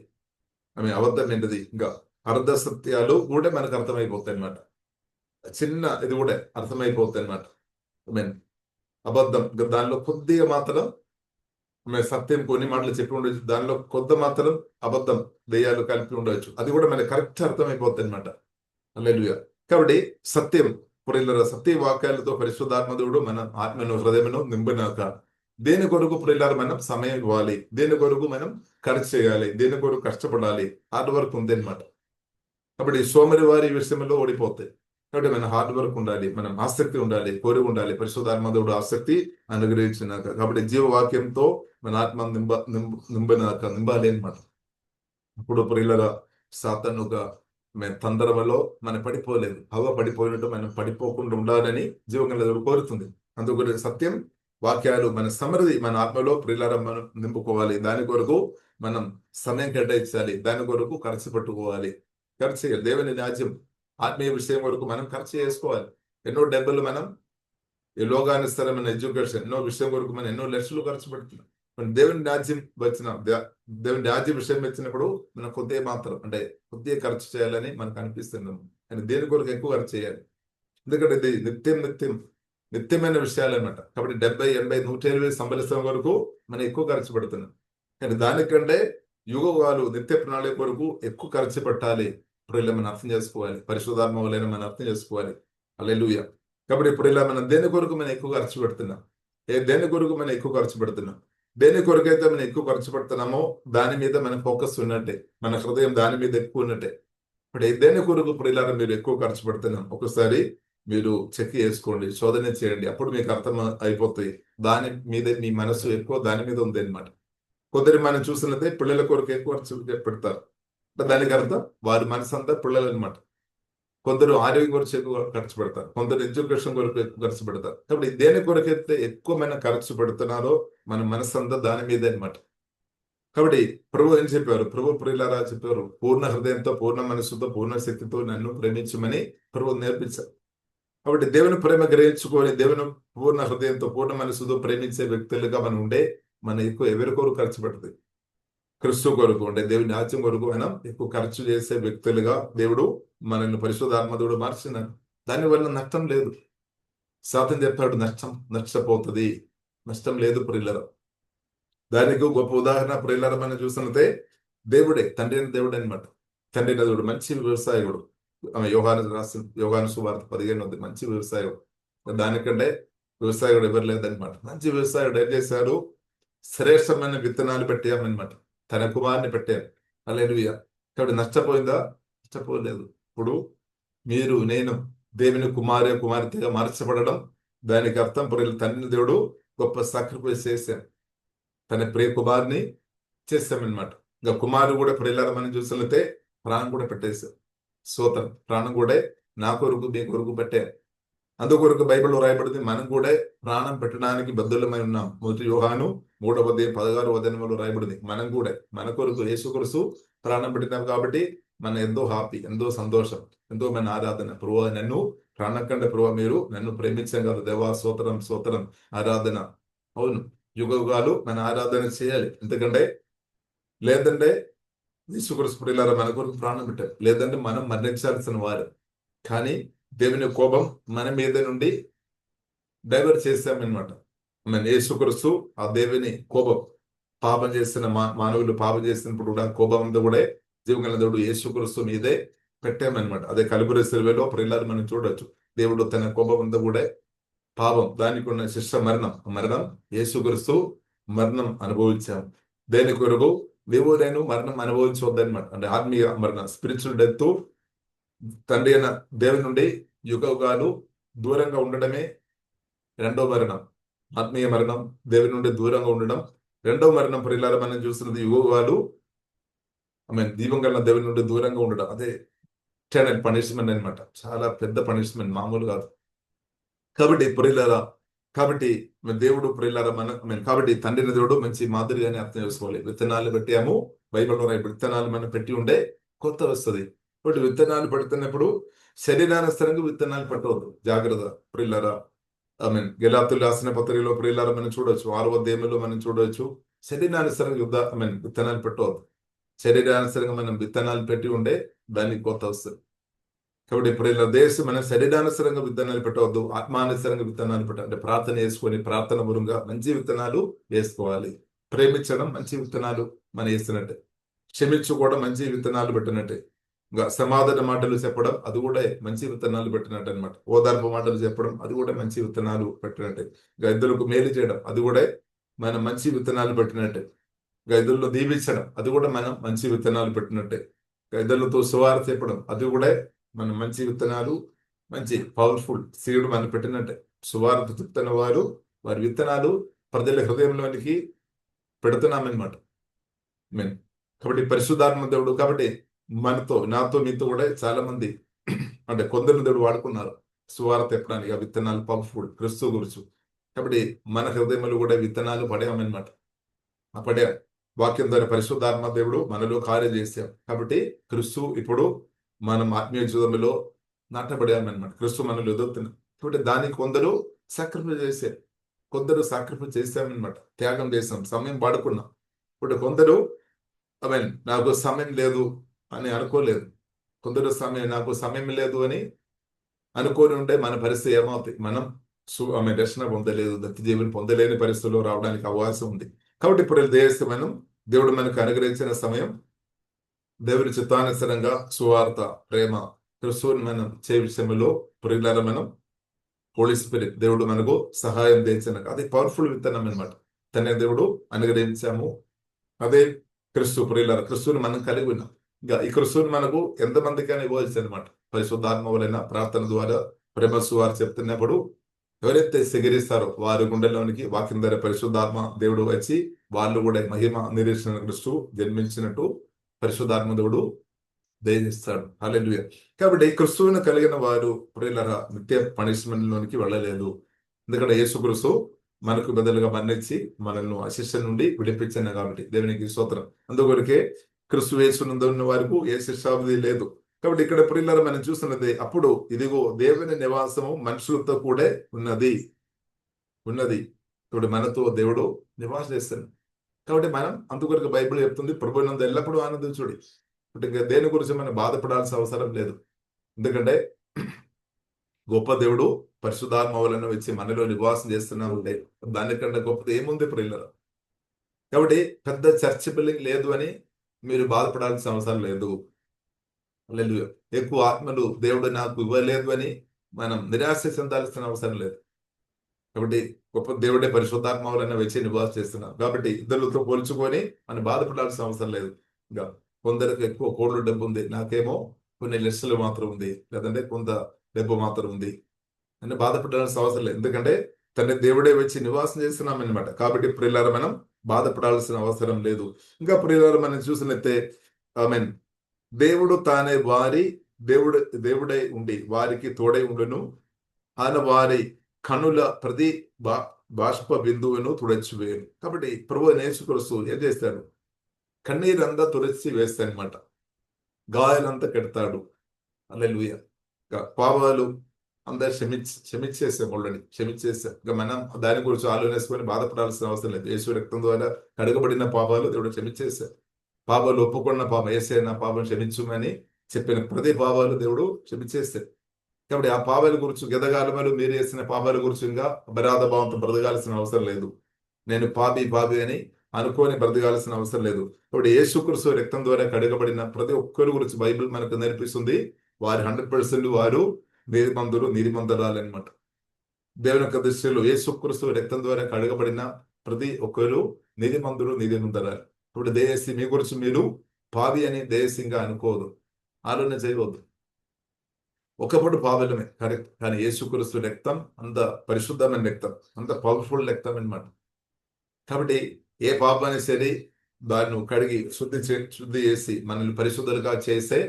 అబద్ధం ఏంటది, ఇంకా అర్ధ సత్యాలు కూడా మనకు అర్థమైపోతాయి అనమాట. చిన్న ఇది కూడా అర్థమైపోతాయి అనమాట. అబద్ధం దానిలో కొద్దిగా మాత్రం సత్యం కొన్ని మాటలు చెప్పి ఉండొచ్చు, దానిలో కొద్ది మాత్రం అబద్ధం దెయ్యాలు కలిపి ఉండవచ్చు. అది కూడా మనకి కరెక్ట్ అర్థమైపోతుంది అనమాట. హల్లెలూయా. కాబట్టి సత్యం ప్రియులారా సత్య వాక్యాలతో పరిశుద్ధాత్మదేవుడు మన ఆత్మను హృదయమును నింపినాక దేని కొరకు ప్రియులారా మనం సమయం ఇవ్వాలి, దేని కొరకు మనం ఖర్చు చేయాలి, దేని కొరకు కష్టపడాలి, హార్డ్ వర్క్ ఉంది అనమాట. కాబట్టి సోమరి వారి విషయంలో ఓడిపోతాయి. కాబట్టి మన హార్డ్ వర్క్ ఉండాలి, మనం ఆసక్తి ఉండాలి, కోరిక ఉండాలి. పరిశుద్ధాత్మదేవుడు ఆసక్తి అనుగ్రహించినాక కాబట్టి జీవవాక్యంతో మన ఆత్మ నింబాలి అనమాట. ఇప్పుడు ప్రియులారా సాతానుగా తొందరలో మనం పడిపోలేదు. హవ్వ పడిపోయినట్టు మనం పడిపోకుండా ఉండాలని జీవగల కోరుతుంది. అందుకని సత్యం వాక్యాలు మన సమృద్ధి మన ఆత్మలో ప్రియులారా మనం నింపుకోవాలి. దాని కొరకు మనం సమయం కేటాయించాలి, దాని కొరకు ఖర్చు పెట్టుకోవాలి. ఖర్చు చేయాలి. దేవుని రాజ్యం ఆత్మీయ విషయం వరకు మనం ఖర్చు చేసుకోవాలి. ఎన్నో డబ్బులు మనం ఈ లోకానుసరమైన ఎడ్యుకేషన్ ఎన్నో విషయం వరకు మనం ఎన్నో లక్షలు ఖర్చు పెడుతున్నాం. దేవుని రాజ్యం దేవుని రాజ్యం విషయం వచ్చినప్పుడు మనం కొద్దిగా మాత్రం అంటే కొద్దిగా ఖర్చు చేయాలని మనకు అనిపిస్తున్నాము. కానీ దేని కొరకు ఎక్కువ ఖర్చు చేయాలి, ఎందుకంటే ఇది నిత్యమైన విషయాలు అనమాట. కాబట్టి 70, 80, 120 సంవత్సరం వరకు మనం ఎక్కువ ఖర్చు పెడుతున్నాం. కానీ దానికంటే యుగాలు నిత్య ప్రణాళిక కొరకు ఎక్కువ ఖర్చు పెట్టాలి. ఇప్పుడు ఇలా మనం అర్థం చేసుకోవాలి. పరిశుద్ధాత్మ వలన మనం అర్థం చేసుకోవాలి. హల్లెలూయా. కాబట్టి ఇప్పుడు ఇలా మనం దేని కొరకు మనం ఎక్కువ ఖర్చు పెడుతున్నాం, దేని కొరకు మనం ఎక్కువ ఖర్చు పెడుతున్నాం, దేని కొరకైతే మనం ఎక్కువ ఖర్చు పెడుతున్నామో దాని మీద మన ఫోకస్ ఉన్నట్టే, మన హృదయం దాని మీద ఎక్కువ ఉన్నట్టే. ఇప్పుడు దేని కొరకు ఇప్పుడు ఇలా మీరు ఎక్కువ ఖర్చు పెడుతున్నాం ఒకసారి మీరు చెక్ చేసుకోండి, శోధన చేయండి. అప్పుడు మీకు అర్థం అయిపోతాయి. దాని మీద మీ మనసు ఎక్కువ దాని మీద ఉంది అనమాట. కొందరు మనం చూసినట్లయితే పిల్లల కొరకు ఎక్కువ ఖర్చు పెడతారు. దానికి అర్థం వారి మనసు అంతా పిల్లలు అనమాట. కొందరు ఆరోగ్యం కొరకు ఎక్కువ ఖర్చు పెడతారు, కొందరు ఎడ్యుకేషన్ కొరకు ఎక్కువ ఖర్చు పెడతారు. కాబట్టి దేని కొరకైతే ఎక్కువమైన ఖర్చు పెడుతున్నారో మన మనసు అంతా దాని మీద అనమాట. కాబట్టి ప్రభు ఏం చెప్పారు? ప్రభు ప్రియులారా చెప్పారు, పూర్ణ హృదయంతో, పూర్ణ మనసుతో, పూర్ణ శక్తితో నన్ను ప్రేమించమని ప్రభు నేర్పించారు. కాబట్టి దేవుని ప్రేమ గ్రహించుకొని దేవుని పూర్ణ హృదయంతో, పూర్ణ మనసుతో ప్రేమించే వ్యక్తులుగా మనం ఉండే, మన ఎక్కువ ఎవరి కొరకు ఖర్చు పెడుతుంది? క్రిస్తు కొరకు ఉండే దేవుని రాజ్యం కొరకు మనం ఎక్కువ ఖర్చు చేసే వ్యక్తులుగా దేవుడు మనల్ని పరిశుద్ధాత్మదుడు మార్చినాడు. దానివల్ల నష్టం లేదు. సాతం చెప్పాడు, నష్టపోతుంది, నష్టం లేదు ప్రియులరా. దానికి గొప్ప ఉదాహరణ ప్రియులరా మనం చూసినట్టే దేవుడే, తండ్రి అయిన దేవుడు అనమాట. తండ్రి అయిన దేవుడు మంచి వ్యవసాయకుడు. యోహాను సువార్త 15 మంచి వ్యవసాయకుడు. దానికంటే వ్యవసాయకుడు ఎవరు లేదనమాట. మంచి వ్యవసాయుడు ఏం చేశాడు? శ్రేష్టమైన విత్తనాలు పెట్టామన్నమాట. తన కుమారుని పెట్టారు. హల్లెలూయా. కాబట్టి నష్టపోయిందా? నష్టపోలేదు. ఇప్పుడు మీరు నేను దేవుని కుమార్తెగా మార్చబడడం, దానికి అర్థం తండ్రి దేవుడు గొప్ప సాక్రిఫైస్ చేశాం, తన ప్రియ కుమారుని చేశామన్నమాట. ఇంకా కుమారుడు కూడా ప్రియులారా మనం చూసినట్లయితే ప్రాణం కూడా పెట్టేశాం. స్తోత్రం. ప్రాణం కూడా నా కొరకు మీ కొరకు పెట్టారు. అందుకొరకు బైబిల్లో రాయబడింది, మనం కూడా ప్రాణం పెట్టడానికి బద్దులమై ఉన్నాం. 1 యోహాను 3:16 రాయబడింది. మనం కూడా మన కొరకు యేసుక్రీస్తు ప్రాణం పెట్టినాం. కాబట్టి మన ఎంతో హ్యాపీ, ఎంతో సంతోషం, ఎంతో మన ఆరాధన. ప్రభువా నన్ను ప్రాణం కంటే ప్రభువా మీరు నన్ను ప్రేమించాం కదా దేవా, స్తోత్రం ఆరాధన. అవును, యుగాలు మన ఆరాధన చేయాలి. ఎందుకంటే లేదంటే యేసుక్రీస్తు ప్రియులారా మన కొరకు ప్రాణం పెట్టారు, లేదంటే మనం మరణించాల్సిన వారు. కానీ దేవుని కోపం మన మీద నుండి డైవర్ట్ చేశామన్నమాట. మన యేసుక్రీస్తు ఆ దేవుని కోపం, పాపం చేసిన మానవులు పాపం చేసినప్పుడు కూడా కోపం అంతా కూడా జీవగల దేవుడు యేసుక్రీస్తు మీదే పెట్టామన్నమాట. అదే కలువరి శిలువలో ప్రియులారా మనం చూడొచ్చు. దేవుడు తన కోపం అంతా కూడా పాపం, దానికి ఉన్న శిక్ష మరణం యేసుక్రీస్తు మరణం అనుభవించాం. దేని కొరకు? నీవు నేను మరణం అనుభవించవద్దనమాట. అంటే ఆత్మీయ మరణం, స్పిరిచువల్ డెత్. తండ్రి అయిన దేవుని నుండి యుగాలు దూరంగా ఉండడమే రెండో మరణం. ఆత్మీయ మరణం, దేవుని నుండి దూరంగా ఉండడం రెండో మరణం. ప్రియులారా మనం చూస్తున్నది యుగాలు దీపం గల దేవుని నుండి దూరంగా ఉండడం. అదే ఎటర్నల్ పనిష్మెంట్ అనమాట. చాలా పెద్ద పనిష్మెంట్, మామూలు కాదు. కాబట్టి ప్రియులారా, కాబట్టి దేవుడు ప్రియులారా కాబట్టి తండ్రిని దేవుడు మంచి మాదిరిగానే అర్థం చేసుకోవాలి. విత్తనాలు పెట్టాము, బైబిల్లో విత్తనాలు మనం పెట్టి ఉండే కొత్త వస్తుంది. కాబట్టి విత్తనాలు పెడుతున్నప్పుడు శరీరానుసరంగా విత్తనాలు పెట్టవద్దు, జాగ్రత్త ప్రియులారా. గెలాతులు రాసిన పత్రికలో ప్రియులారా మనం చూడవచ్చు, 6వ అధ్యాయంలో మనం చూడవచ్చు. శరీరానుసరంగా విత్తనాలు పెట్టవద్దు. శరీరానుసరంగా మనం విత్తనాలు పెట్టి ఉండే దానికి కొత్త వస్తుంది. కాబట్టి ఇప్పుడు దేశం మన శరీరానుసరంగా విత్తనాలు పెట్టవద్దు, ఆత్మానుసరంగా విత్తనాలు పెట్టాలి. ప్రార్థన చేసుకొని ప్రార్థన మూలంగా మంచి విత్తనాలు వేసుకోవాలి. ప్రేమించడం మంచి విత్తనాలు మనం వేస్తున్నట్టే, క్షమించుకోవడం మంచి విత్తనాలు పెట్టినట్టే, ఇంకా సమాధాన మాటలు చెప్పడం అది కూడా మంచి విత్తనాలు పెట్టినట్టు అనమాట. ఓదార్పు మాటలు చెప్పడం అది కూడా మంచి విత్తనాలు పెట్టినట్టే. ఇంకా ఇద్దరులకు మేలు చేయడం అది కూడా మనం మంచి విత్తనాలు పెట్టినట్టే. ఇంకా ఇద్దరులో దీవించడం అది కూడా మనం మంచి విత్తనాలు పెట్టినట్టే. ఇంకా ఇద్దరులతో సువార్త చెప్పడం అది కూడా మన మంచి విత్తనాలు, మంచి పవర్ఫుల్ సీడ్ మనం పెట్టినట్టే. సువార్త చెప్తున్న వారి విత్తనాలు ప్రజల హృదయంలోనికి పెడుతున్నామన్నమాట. కాబట్టి పరిశుద్ధాత్మ దేవుడు, కాబట్టి నాతో మీతో కూడా చాలా మంది అంటే కొందరు దేవుడు వాడుకున్నారు సువార్త చెప్పడానికి. ఆ విత్తనాలు పవర్ఫుల్ క్రిస్తు గురించి. కాబట్టి మన హృదయంలో కూడా విత్తనాలు పడామన్నమాట. ఆ పడాం వాక్యం ద్వారా పరిశుద్ధాత్మ దేవుడు మనలో కార్యం చేశాం. కాబట్టి క్రిస్తు ఇప్పుడు మనం ఆత్మీయ జీవితంలో నాటబడామన్నమాట. క్రిస్తు మనలో ఎదుగుతున్నాం. కాబట్టి దానికి కొందరు సాక్రిఫైస్ చేశామన్నమాట. త్యాగం చేసాం, సమయం వాడుకున్నాం. ఇప్పుడు కొందరు నాకు సమయం లేదు అని అనుకోలేదు. కొందరు నాకు సమయం లేదు అని అనుకోని ఉంటే మన పరిస్థితి ఏమవుతుంది? మనం రక్షణ పొందలేదు, దత్తి జీవిని పొందలేని పరిస్థితుల్లో రావడానికి అవకాశం ఉంది. కాబట్టి ఇప్పుడు దేవుడు మనకు అనుగ్రహించిన సమయం దేవుని చిత్తానుసరంగా సువార్త, ప్రేమ, క్రిస్తువుని మనం చే విషయంలో ప్రియులారా మనం హోలీ స్పిరిట్ దేవుడు మనకు సహాయం చేసిన అది పవర్ఫుల్ విత్తనం అనమాట. తన దేవుడు అనుగ్రహించాము. అదే క్రిస్తు ప్రియులారా, క్రిస్తువుని మనం కలిగి ఉన్నాం. ఇంకా ఈ క్రిస్తువుని మనకు ఎంతమందికైనా ఇవ్వచ్చు అనమాట. పరిశుద్ధాత్మ వలన ప్రార్థన ద్వారా ప్రేమ సువార్త చెప్తున్నప్పుడు ఎవరైతే స్వీకరిస్తారో వారి గుండెలోనికి వాక్యం ద్వారా పరిశుద్ధాత్మ దేవుడు వచ్చి వాళ్ళు కూడా మహిమ నిరీక్షణ క్రిస్తు జన్మించినట్టు పరిశుద్ధాత్మ దేవుడు దయచేస్తాడు. హల్లెలూయా. కాబట్టి క్రిస్తువును కలిగిన వారు ప్రియులారా నిత్య పనిష్మెంట్ లోనికి వెళ్ళలేదు. ఎందుకంటే యేసుక్రీస్తు మనకు బదులుగా మరణించి మనల్ని ఆ శిక్ష నుండి విడిపించాను కాబట్టి దేవునికి స్తోత్రం. అందుకొరకే క్రిస్తు యేసునందున్న వారికి ఏ శిక్షావిధి లేదు. కాబట్టి ఇక్కడ ప్రియులారా మనం చూస్తున్నది, అప్పుడు ఇదిగో దేవుని నివాసము మనుషులతో కూడా ఉన్నది. ఇప్పుడు మనతో దేవుడు నివాసం చేస్తాడు. కాబట్టి మనం అందుకొరకు బైబిల్ చెప్తుంది, ప్రభువునందు ఎల్లప్పుడూ ఆనందించుడి. అంటే ఇంకా దేని గురించి మనం బాధపడాల్సిన అవసరం లేదు. ఎందుకంటే గొప్ప దేవుడు పరిశుద్ధాత్మ వలన వచ్చి మనలో నివాసం చేస్తున్నామంటే దానికంటే గొప్పది ఏముంది ప్రియులారా. కాబట్టి పెద్ద చర్చ్ బిల్డింగ్ లేదు అని మీరు బాధపడాల్సిన అవసరం లేదు. హల్లెలూయా. ఎక్కువ ఆత్మలు దేవుడు నాకు ఇవ్వలేదు అని మనం నిరాశ చెందాల్సిన అవసరం లేదు. కాబట్టి గొప్ప దేవుడే పరిశుద్ధాత్మ వలన వచ్చి నివాసం చేస్తున్నాం. కాబట్టి ఇద్దరితో పోల్చుకొని మనం బాధపడాల్సిన అవసరం లేదు. ఇంకా కొందరికి ఎక్కువ కోట్ల డబ్బు ఉంది, నాకేమో కొన్ని లక్షలు మాత్రం ఉంది, లేదంటే కొంత డబ్బు మాత్రం ఉంది అని బాధపడాల్సిన అవసరం లేదు. ఎందుకంటే తండ్రి దేవుడే వచ్చి నివాసం చేస్తున్నాం అనమాట. కాబట్టి ప్రియులారా మనం బాధపడాల్సిన అవసరం లేదు. ఇంకా ప్రియులారా మనం చూసినట్లయితే ఆమేన్, దేవుడు తానే దేవుడై ఉండి వారికి తోడై ఉండును. ఆయన వారి కనుల ప్రతి బాష్ప బిందువును తుడచివేయను. కాబట్టి ప్రభు యేసుక్రీస్తు ఏం చేస్తాడు? కన్నీరంతా తుడిచి వేస్తాడనమాట. గాయాలంతా కడతాడు. హల్లెలూయా. పాపాలు అందరు క్షమించేసాం, ఆల్రెడీ క్షమించేసాం. ఇంకా మనం దాని గురించి ఆలోచించుకొని బాధపడాల్సిన అవసరం లేదు. యేసు రక్తం ద్వారా కడగబడిన పాపాలు దేవుడు క్షమించేశారు. పాపాలు ఒప్పుకున్న పాపం, యేసయ్య నా పాపం క్షమించుమని చెప్పిన ప్రతి పాపాలు దేవుడు క్షమించేస్తాడు. కాబట్టి ఆ పాపాల గురించి గెదగాలమలు మీరు చేసిన పాపాల గురించి ఇంకా అపరాధ భావంతో బ్రతకాల్సిన అవసరం లేదు. నేను పాపి అని అనుకోని బ్రతకాల్సిన అవసరం లేదు. కాబట్టి యేసుక్రీస్తు రక్తం ద్వారా కడగబడిన ప్రతి ఒక్కరి గురించి బైబిల్ మనకు నేర్పిస్తుంది. వారు 100% వారు నీతిమంతురాలు అనమాట. దేవుని యొక్క దృష్టిలో యేసుక్రీస్తు రక్తం ద్వారా కడగబడిన ప్రతి ఒక్కరు నీతిమంతురాలు. ఇప్పుడు దయచేసి మీ గురించి మీరు పాపి అని దయచేసిగా అనుకోవద్దు, ఆలోచన చేయవద్దు. ఒకప్పుడు పాపలమే కరెక్ట్, కానీ యేసుక్రీస్తు రక్తం అంత పరిశుద్ధమైన రక్తం, అంత పవర్ఫుల్ రక్తం అనమాట. కాబట్టి ఏ పాపాన్ని సరే దాన్ని కడిగి శుద్ధి చేసి మనల్ని పరిశుద్ధులుగా చేసే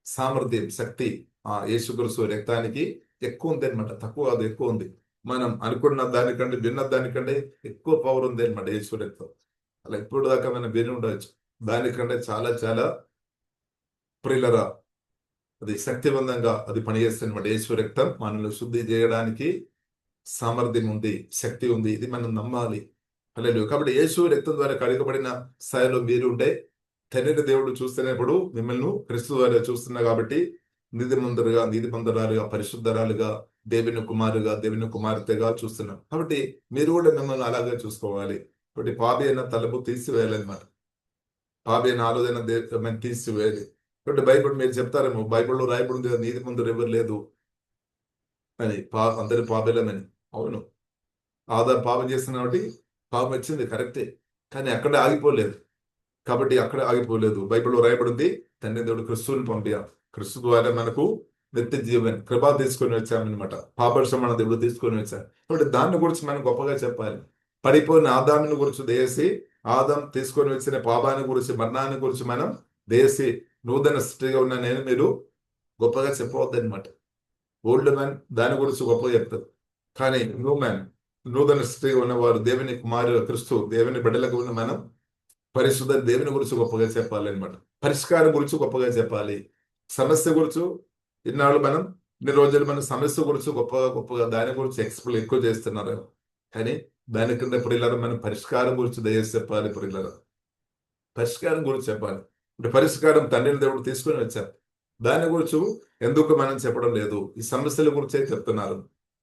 సామర్థ్యం, శక్తి ఆ యేసుక్రీస్తు రక్తానికి ఎక్కువ ఉంది అనమాట. తక్కువ కాదు, ఎక్కువ ఉంది. మనం అనుకున్న దానికంటే విన్న దానికంటే ఎక్కువ పవర్ ఉంది అనమాట యేసు రక్తం. అలా ఇప్పుడు దాకా మనం విని ఉండవచ్చు. దానికంటే చాలా చాలా ప్రియులరా అది శక్తివంతంగా అది పనిచేస్తుంది. యేసు రక్తం మనల్ని శుద్ధి చేయడానికి సామర్థ్యం ఉంది, శక్తి ఉంది. ఇది మనం నమ్మాలి. హల్లెలూయా. కాబట్టి యేసు రక్తం ద్వారా కడగబడిన స్థాయిలో మీరు ఉంటే తండ్రి దేవుడు చూస్తున్నప్పుడు మిమ్మల్ని క్రీస్తు ద్వారా చూస్తున్నా కాబట్టి నీతిమంతురాలుగా పరిశుద్ధరాలుగా దేవుని కుమారుగా దేవుని కుమార్తెగా చూస్తున్నాం. కాబట్టి మీరు కూడా మిమ్మల్ని అలాగే చూసుకోవాలి. కాబట్టి పాపి అయిన తలుపు తీసివేయాలన్నమాట. పాపి అయిన ఆలోచన తీసివేయాలి. కాబట్టి బైబిల్ మీరు చెప్తారేమో, బైబిల్లో రాయబడింది కదా నీతిమంతుడు ఎవరు లేదు అని, అందరి పాపేలమని. అవును, ఆదాము పాపం చేస్తున్న కాబట్టి పాపం వచ్చింది కరెక్టే, కానీ అక్కడే ఆగిపోలేదు. కాబట్టి అక్కడ ఆగిపోలేదు. బైబిల్లో రాయబడింది తండ్రి దేవుడు క్రిస్తువుని పంపియా, క్రిస్తు ద్వారా మనకు నిత్య జీవన్ కృప తీసుకొని వచ్చామన్నమాట. పాపక్షమణ దేవుడు తీసుకొని వచ్చారు. కాబట్టి దాని గురించి మనం గొప్పగా చెప్పాలి. పడిపోయిన ఆదాముని గురించి దేసి, ఆదాం తీసుకొని వచ్చిన పాపాన్ని గురించి, మరణాన్ని గురించి మనం దేసి నూతన సృష్టిగా ఉన్న నేను మీరు గొప్పగా చెప్పవద్దు అనమాట. ఓల్డ్ మ్యాన్ దాని గురించి గొప్పగా చెప్తారు, కానీ న్యూ మ్యాన్ నూతన సృష్టిగా ఉన్నవారు దేవుని కుమారు క్రిస్తు దేవుని బిడ్డలకు ఉన్న మనం పరిశుద్ధ దేవుని గురించి గొప్పగా చెప్పాలి అనమాట. పరిష్కారం గురించి గొప్పగా చెప్పాలి. సమస్య గురించి ఇన్ని రోజులు మనం సమస్య గురించి గొప్పగా దాని గురించి ఎక్స్ప్లెయిన్ ఎక్కువ చేస్తున్నారు. కానీ దాని కింద ప్రియులారా మనం పరిష్కారం గురించి దయచేసి చెప్పాలి. ప్రియులారా పరిష్కారం గురించి చెప్పాలి. అంటే పరిష్కారం తండ్రిని దేవుడు తీసుకొని వచ్చారు. దాని గురించి ఎందుకు మనం చెప్పడం లేదు? ఈ సమస్యల గురించే చెప్తున్నారు.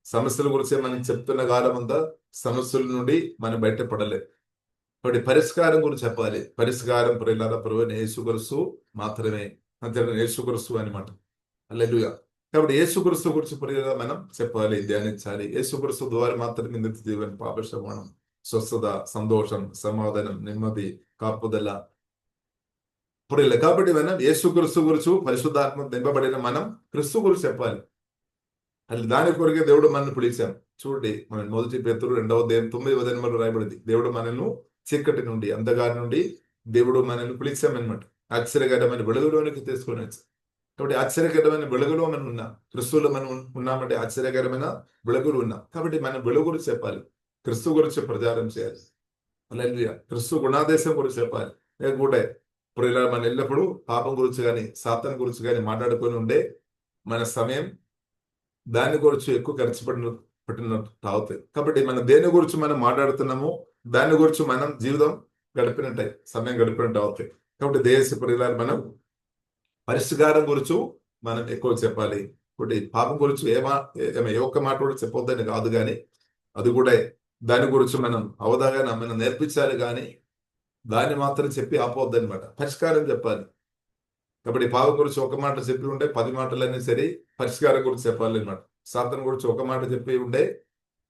సమస్యల గురించే మనం చెప్తున్న కాలం అంతా సమస్యల నుండి మనం బయటపడలేదు. కాబట్టి పరిష్కారం గురించి చెప్పాలి. పరిష్కారం ప్రియులారా ప్రభువైన యేసుక్రీస్తు మాత్రమే. అంతే, యేసుక్రీస్తు అనమాట. హల్లెలూయా. కాబట్టి యేసుక్రీస్తు గురించి ప్రియులారా మనం చెప్పాలి, ధ్యానించాలి. యేసుక్రీస్తు ద్వారా మాత్రమే నిత్య జీవన, పాపక్షమాపణ, స్వస్థత, సంతోషం, సమాధానం, నెమ్మది, కాపుదల ప్రియుల. కాబట్టి మనం యేసుక్రీస్తు గురించి పరిశుద్ధాత్మ నింపబడిన మనం క్రీస్తు గురించి చెప్పాలి. అది దాని కొరకే దేవుడు మనల్ని పిలిచాం. చూడండి, మన 1 పేతురు 2:9 రాయబడింది. దేవుడు మనల్ని చీకటి నుండి, అంధకారం నుండి దేవుడు మనల్ని పిలిచామన్నమాట. ఆశ్చర్యకరమైన వెలుగులోనికి తీసుకొని వచ్చి. కాబట్టి ఆశ్చర్యకరమైన వెలుగులో మనం ఉన్నాం. క్రిస్తులో మనం ఉన్నామంటే ఆశ్చర్యకరమైన వెలుగులు ఉన్నాం. కాబట్టి మనం వెలుగులు చెప్పాలి, క్రిస్తు గురించి ప్రచారం చేయాలి. హల్లెలూయా. క్రిస్తు గుణాదేశం గురించి చెప్పాలి. లేకుంటే ఇప్పుడు ఇలా మనం ఎల్లప్పుడూ పాపం గురించి కానీ సాతాను గురించి కానీ మాట్లాడుకొని ఉండే మన సమయం దాని గురించి ఎక్కువ ఖర్చు పెట్టినట్టు అవుతుంది. కాబట్టి మనం దేని గురించి మనం మాట్లాడుతున్నామో దాని గురించి మనం జీవితం గడిపినట్టే, సమయం గడిపినట్టు అవుతాయి. కాబట్టి దేశ ప్రియులారా, మనం పరిష్కారం గురించి మనం ఎక్కువ చెప్పాలి. ఒకటి పాపం గురించి ఏ ఒక్క మాట కూడా చెప్పొద్దని కాదు, కానీ అది కూడా దాని గురించి మనం అవగాహన మనం నేర్పించాలి, కానీ దాన్ని మాత్రం చెప్పి ఆపవద్దనమాట. పరిష్కారం చెప్పాలి. కాబట్టి పాపం గురించి ఒక మాట చెప్పి ఉంటే 10 మాటలన్నీ సరే పరిష్కారం గురించి చెప్పాలి అనమాట. సాతాను గురించి ఒక మాట చెప్పి ఉంటే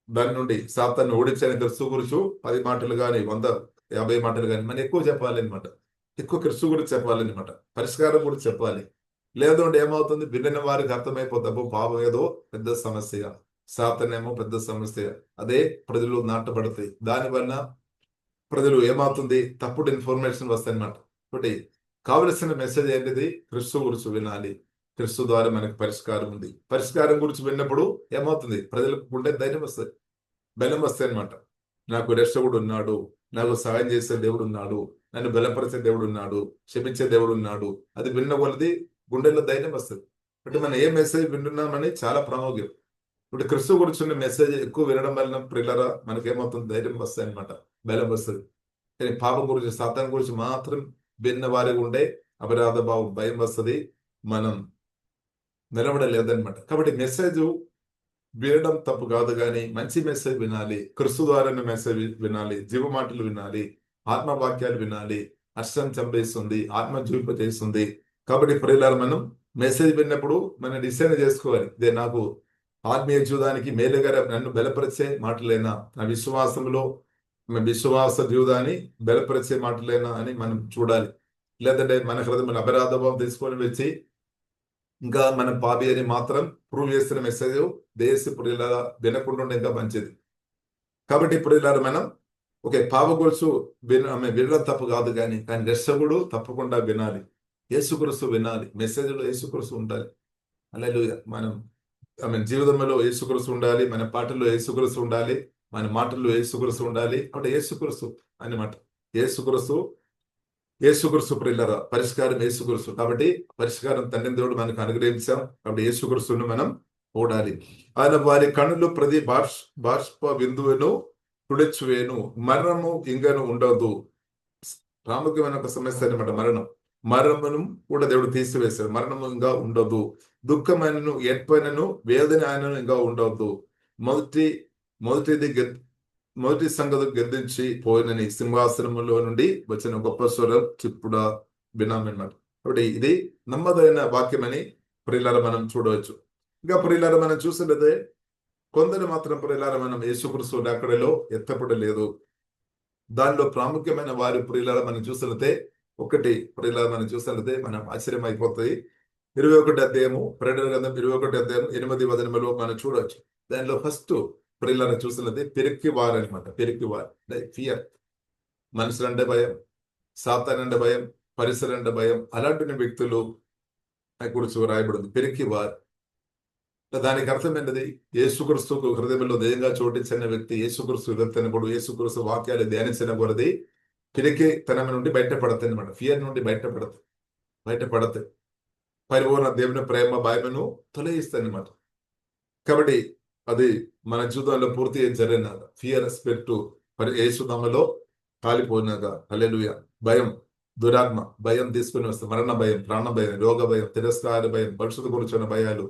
దాని నుండి సాతాన్ని ఓడించని క్రిస్తు గురించి 10 మాటలు కానీ 150 మాటలు కానీ మనం ఎక్కువ చెప్పాలి అనమాట. ఎక్కువ క్రిస్తు గురించి చెప్పాలన్నమాట. పరిష్కారం గురించి చెప్పాలి. లేదంటే ఏమవుతుంది, విన్న వారికి అర్థమైపోతాము పాపం ఏదో పెద్ద సమస్య, సాతానేమో పెద్ద సమస్య, అదే ప్రజలు నాటబడతాయి. దానివల్ల ప్రజలు ఏమవుతుంది, తప్పుడు ఇన్ఫర్మేషన్ వస్తాయి అనమాట. ఒకటి కావలసిన మెసేజ్ ఏంటిది, క్రిస్తు గురించి వినాలి. క్రిస్తు ద్వారా మనకు పరిష్కారం ఉంది. పరిష్కారం గురించి విన్నప్పుడు ఏమవుతుంది, ప్రజలకు ఉండే ధైర్యం వస్తుంది, బలం వస్తాయి అనమాట. నాకు రక్షకుడు ఉన్నాడు, నాకు సహాయం చేసే దేవుడు ఉన్నాడు, నన్ను బలపరిచే దేవుడు ఉన్నాడు, క్షమించే దేవుడు ఉన్నాడు. అది విన్న కొలది గుండెల్లో ధైర్యం వస్తుంది. అంటే మనం ఏ మెసేజ్ వింటున్నామని చాలా ప్రాముఖ్యం. ఇప్పుడు క్రిస్తు గురించి మెసేజ్ ఎక్కువ వినడం వలన ప్రిల్లరా మనకేమవుతుంది, ధైర్యం వస్తాయి అనమాట, బలం వస్తుంది. కానీ పాపం గురించి సాతాను గురించి మాత్రం విన్న వారికి ఉండే అపరాధ భావం, భయం వస్తుంది, మనం నిలబడలేదనమాట. కాబట్టి మెసేజ్ వినడం తప్పు కాదు, కానీ మంచి మెసేజ్ వినాలి. క్రిస్తు ద్వారా మెసేజ్ వినాలి, జీవ మాటలు వినాలి, ఆత్మవాక్యాలు వినాలి. హర్షం చంపేస్తుంది, ఆత్మ జీవింప చేస్తుంది. కాబట్టి ప్రియులారా, మనం మెసేజ్ విన్నప్పుడు మనం డిసైడ్ చేసుకోవాలి, ఇదే నాకు ఆత్మీయ జీవితానికి మేలుగా నన్ను బలపరిచే మాటలేనా, నా విశ్వాస జీవితాన్ని బలపరిచే మాటలేనా అని మనం చూడాలి. లేదంటే మన హృదయం అపరాధ భావం తీసుకొని వచ్చి ఇంకా మనం పాపి అని మాత్రం ప్రూవ్ చేస్తున్న మెసేజ్ దేశ ప్రియుల వినకుండా ఇంకా మంచిది. కాబట్టి ప్రియులారా, మనం పాప గురించి వినడం తప్పు కాదు, కానీ రక్షకుడు తప్పకుండా వినాలి. యేసుక్రీస్తు వినాలి, మెసేజ్లో యేసుక్రీస్తు ఉండాలి. హల్లెలూయా. మనం జీవితంలో యేసుక్రీస్తు ఉండాలి, మన పాటల్లో యేసుక్రీస్తు ఉండాలి, మన మాటల్లో యేసుక్రీస్తు ఉండాలి. కాబట్టి యేసుక్రీస్తు అన్నమాట. యేసుక్రీస్తు ప్రియులారా, పరిష్కారం యేసుక్రీస్తు. కాబట్టి పరిష్కారం తండ్రి దేవుడు మనకు అనుగ్రహించాం. కాబట్టి యేసుక్రీస్తును మనం ఓడాలి. ఆయన వారి కన్నులు ప్రతి బాష్ప బిందువును తుడిచివేను, మరణము ఇంకను ఉండదు. ప్రాముఖ్యమైన ఒక సమస్య అనమాట మరణమును కూడా దేవుడు తీసివేశాడు. మరణము ఇంకా ఉండదు. దుఃఖమైనను ఏడ్పైనను వేదన ఆయనను ఇంకా ఉండవద్దు. మొదటి సంగతి గద్దించి పోయినని సింహాసనములో నుండి వచ్చిన గొప్ప స్వరం చిప్పుడా వినామన్నమాట. కాబట్టి ఇది నమ్మదైన వాక్యమని ప్రియులారా మనం చూడవచ్చు. ఇంకా ప్రియులారా, మనం చూసినదే కొందరు మాత్రం ప్రియులారా మనం యేసుక్రీస్తు అక్కడలో ఎత్తపడలేదు. దానిలో ప్రాముఖ్యమైన వారి ప్రియులారా మనం చూసినదే ప్రియులారా మనం చూసినదే మనం ఆశ్చర్యం అయిపోతాయి. 21 అధ్యాయము, ప్రకటన గ్రంథం 21 అధ్యాయం 8 వచనములో మనం చూడవచ్చు. దానిలో ఫస్ట్ ప్రియులారా చూసినది పెరిక్కివారు అనమాట. పెరిక్కివారు అంటే ఫియర్. మనుషులంటే భయం, సాతాను అంటే భయం, పరిసరం అంటే భయం. అలాంటి వ్యక్తులు గురించి రాయబడింది పెరిక్కివారు. దానికి అర్థం ఏంటది, యేసుక్రీస్తుకు హృదయంలో దయంగా చోటించిన వ్యక్తి, యేసుక్రీస్తు హృదయనప్పుడు యేసుక్రీస్తు వాక్యాలు ధ్యానించిన కొరది పిరికి తనం నుండి బయటపడతాయి అనమాట. ఫియర్ నుండి బయటపడతాయి. పరిపూర్ణ దేవుని ప్రేమ భయమును తొలగిస్తాయి అనమాట. కాబట్టి అది మన జీవితంలో పూర్తిగా జరిగినాక ఫియర్ స్పిరిట్ యేసునామములో కాలిపోయినాక, హల్లెలూయా, భయం, దురాత్మ భయం తీసుకుని వస్తే మరణ భయం, ప్రాణ భయం, రోగ భయం, తిరస్కార భయం, పరిశుద్ధ గురించిన భయాలు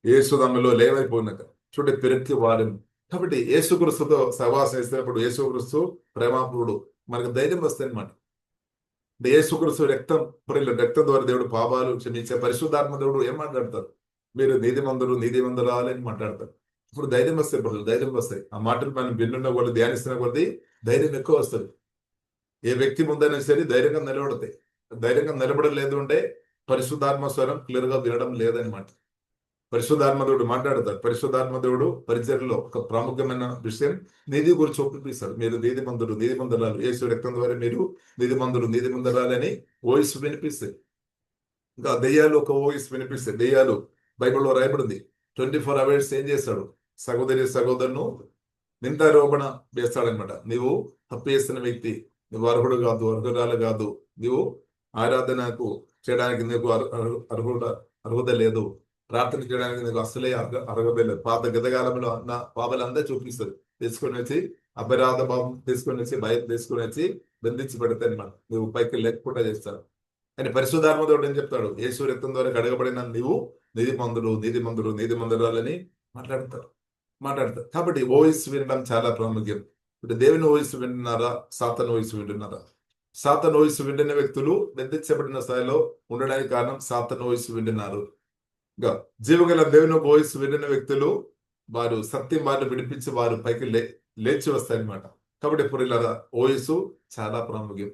యేసునామములో లేవైపోయినాక చూడండి పెరిక్కి వారిని. కాబట్టి యేసుక్రీస్తుతో సహవాసం చేసినప్పుడు యేసుక్రీస్తు ప్రేమాపురుడు, మనకు ధైర్యం వస్తాయి అనమాట. యేసుక్రీస్తు రక్తం ద్వారా దేవుడు పాపాలు క్షమించే పరిశుద్ధాత్మ దేవుడు ఏం మాట్లాడతారు, మీరు నీతిమంతురాలని మాట్లాడతారు. ఇప్పుడు ధైర్యం వస్తాయి ప్రజలు, ధైర్యం వస్తాయి. ఆ మాటలు మనం విన్నున్న వాళ్ళు ధ్యానిస్తున్న కొద్ది ధైర్యం ఎక్కువ వస్తుంది. ఏ వ్యక్తి ముందైనా సరే ధైర్యంగా నిలబడతాయి. ధైర్యంగా నిలబడలేదు అంటే పరిశుద్ధాత్మ స్వరం క్లియర్ గా వినడం లేదనమాట. పరిశుద్ధాత్మదేవుడు మాట్లాడతాడు. పరిశుద్ధాత్మదేవుడు పరిచర్యలో ఒక ప్రాముఖ్యమైన విషయం నీతి గురించి ఒప్పిస్తాడు. మీరు నీతిమంతురాలు యేసు రక్తం ద్వారా మీరు నీతిమంతురాలని వాయిస్ వినిపిస్తాయి. ఇంకా దెయ్యాలు ఒక వాయిస్ వినిపిస్తాయి. దెయ్యాలు బైబిల్లో రాయబడింది. 24 hours ఏం చేస్తాడు? సహోదరును నిందారోపణ చేస్తాడనమాట. నీవు తప్పు చేస్తున్న వ్యక్తి, నువ్వు అర్హుడు కాదు, అర్హురాలు కాదు, నీవు ఆరాధనకు చేయడానికి నీకు అర్హత లేదు, ప్రార్థన చేయడానికి నీకు అసలే అర్హత లేదు. పాత గతకాలంలో అన్న పాపలంతా చూపిస్తారు. తీసుకొని వచ్చి అపరాధ భావం తీసుకొని వచ్చి భయం తీసుకొని వచ్చి బంధించి పెడతాయి అనమాట. నువ్వు పైకి లేకుండా చేస్తాడు. కానీ పరిశుద్ధాత్మదేవుడు ఏం చెప్తాడు? యేసు రక్తం ద్వారా కడగబడిన నీవు నీతిమంతురాలని మాట్లాడతారు. కాబట్టి వాయిస్ వినడం చాలా ప్రాముఖ్యం. ఇప్పుడు దేవుని వాయిస్ వింటున్నారా, సాతాను వాయిస్ వింటున్నారా? సాతాను వాయిస్ వింటున్న వ్యక్తులు బెదిరించబడిన స్థాయిలో ఉండడానికి కారణం సాతాను వాయిస్ వింటున్నారు. ఇంకా జీవగల దేవుని వాయిస్ వింటున్న వ్యక్తులు వారు సత్యం వారిని విడిపించి వారు పైకి లేచి వస్తారనమాట. కాబట్టి ఇప్పుడు ఇలా వాయిస్ చాలా ప్రాముఖ్యం.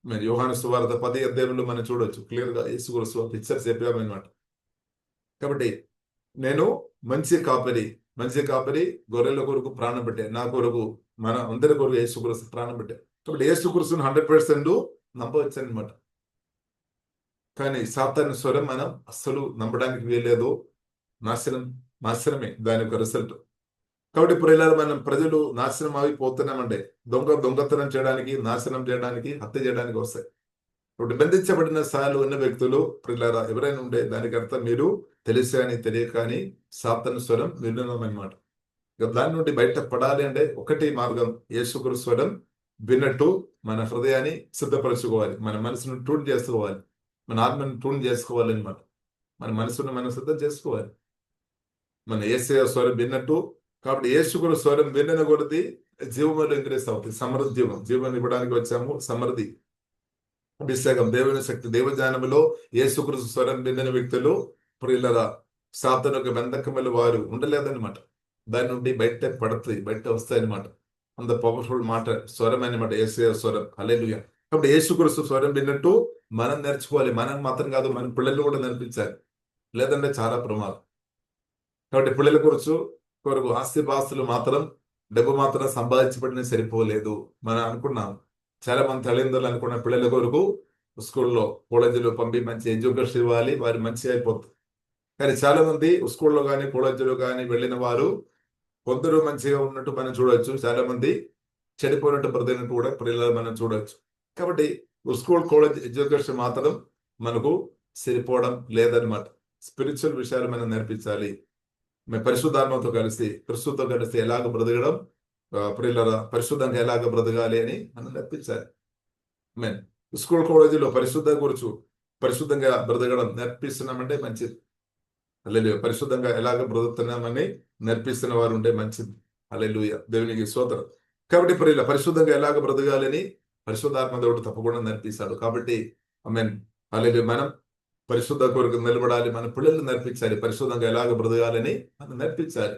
మరి యోహాను సువార్త 10 అధ్యాయంలో మనం చూడొచ్చు క్లియర్ గా యేసు గురించి పిక్చర్స్ చెప్పామన్నమాట. కాబట్టి నేను మంచి కాపరి గొర్రెల కొరకు ప్రాణం పెట్టే, నా కొరకు మన అందరి కొరకు యేసు గురించి ప్రాణం పెట్టే. కాబట్టి యేసు గురించి 100% నమ్మవచ్చు అనమాట. కానీ సాతాను స్వరం మనం అస్సలు నమ్మడానికి వీలేదు. నాశనమే దాని యొక్క రిజల్ట్. కాబట్టి ఇప్పుడు ఇలా మనం ప్రజలు నాశనం అయిపోతున్నామంటే దొంగతనం చేయడానికి, నాశనం చేయడానికి, హత్య చేయడానికి వస్తాయి. ఇప్పుడు బంధించబడిన స్థాయిలో ఉన్న వ్యక్తులు పిల్లరా ఎవరైనా ఉండే దానికి అర్థం మీరు తెలిసే అని తెలియక అని సాతాను స్వరం వినడం అనమాట. దాని నుండి బయట పడాలి అంటే ఒకటి మార్గం, యేసుక్రీస్తు స్వరం విన్నట్టు మన హృదయాన్ని సిద్ధపరచుకోవాలి, మన మనసును ట్యూన్ చేసుకోవాలి, మన ఆత్మను ట్యూన్ చేసుకోవాలి అనమాట. మన మనసును మనం సిద్ధం చేసుకోవాలి, మన యేసయ్య స్వరం విన్నట్టు. కాబట్టి యేసుక్రీస్తు స్వరం విన్న కొద్దీ జీవంలో ఇంక్రీస్ అవుతుంది. సమృద్ధి జీవం ఇవ్వడానికి వచ్చాము. సమృద్ధి, అభిషేకం, దేవుని శక్తి, దేవజ్ఞానంలో యేసుక్రీస్తు స్వరం విన్న వ్యక్తులు ప్రియులరా సాతాను యొక్క బంధకములు వారు ఉండలేదన్నమాట. దాని నుండి బయట వస్తాయన్నమాట. అంత పవర్ఫుల్ మాట స్వరం అనమాట యేసయ్య స్వరం. హల్లెలూయా. కాబట్టి యేసుక్రీస్తు స్వరం విన్నట్టు మనం నేర్చుకోవాలి. మనం మాత్రం కాదు, మన పిల్లలు కూడా నేర్పించాలి, లేదంటే చాలా ప్రమాదం. కాబట్టి పిల్లల కొరకు ఆస్తిపాస్తులు మాత్రం, డబ్బు మాత్రం సంపాదించబడిన సరిపోలేదు. మనం అనుకున్నాం, చాలా మంది తల్లిదండ్రులు అనుకున్న పిల్లల కొరకు స్కూల్లో కాలేజీలో పంపి మంచి ఎడ్యుకేషన్ ఇవ్వాలి, వారు మంచిగా అయిపోతుంది. కానీ చాలా మంది స్కూల్లో కానీ కాలేజీలో కానీ వెళ్ళిన వారు కొందరు మంచిగా ఉన్నట్టు మనం చూడవచ్చు, చాలా మంది చెడిపోయినట్టు బ్రతికినట్టు కూడా పిల్లలు మనం చూడవచ్చు. కాబట్టి స్కూల్ కాలేజ్ ఎడ్యుకేషన్ మాత్రం మనకు సరిపోవడం లేదనమాట. స్పిరిచువల్ విషయాలు మనం నేర్పించాలి. పరిశుద్ధాత్మతో కలిసి క్రీస్తుతో కలిసి ఎలాగ బ్రతకడం, పిల్లల పరిశుద్ధంగా ఎలాగ బ్రతకాలి అని మనం నేర్పించాలి. స్కూల్ కాలేజీలో పరిశుద్ధంగా బ్రతకడం నేర్పిస్తున్నామంటే మంచిది. హల్లెలూయా. పరిశుద్ధంగా ఎలాగ బ్రతుకుతున్నామని నేర్పిస్తున్న వారు ఉంటే మంచిది. హల్లెలూయా, దేవునికి స్తోత్రం. కాబట్టి ప్రియుల పరిశుద్ధంగా ఎలాగ బ్రతకాలని పరిశుద్ధాత్మ దేవుడు తప్పకుండా నేర్పిస్తాడు. కాబట్టి హల్లెలూయా, మనం పరిశుద్ధ కొరకు నిలబడాలి, మన పిల్లలు నేర్పించాలి, పరిశుద్ధంగా ఎలాగ బ్రతకాలని మనం నేర్పించాలి.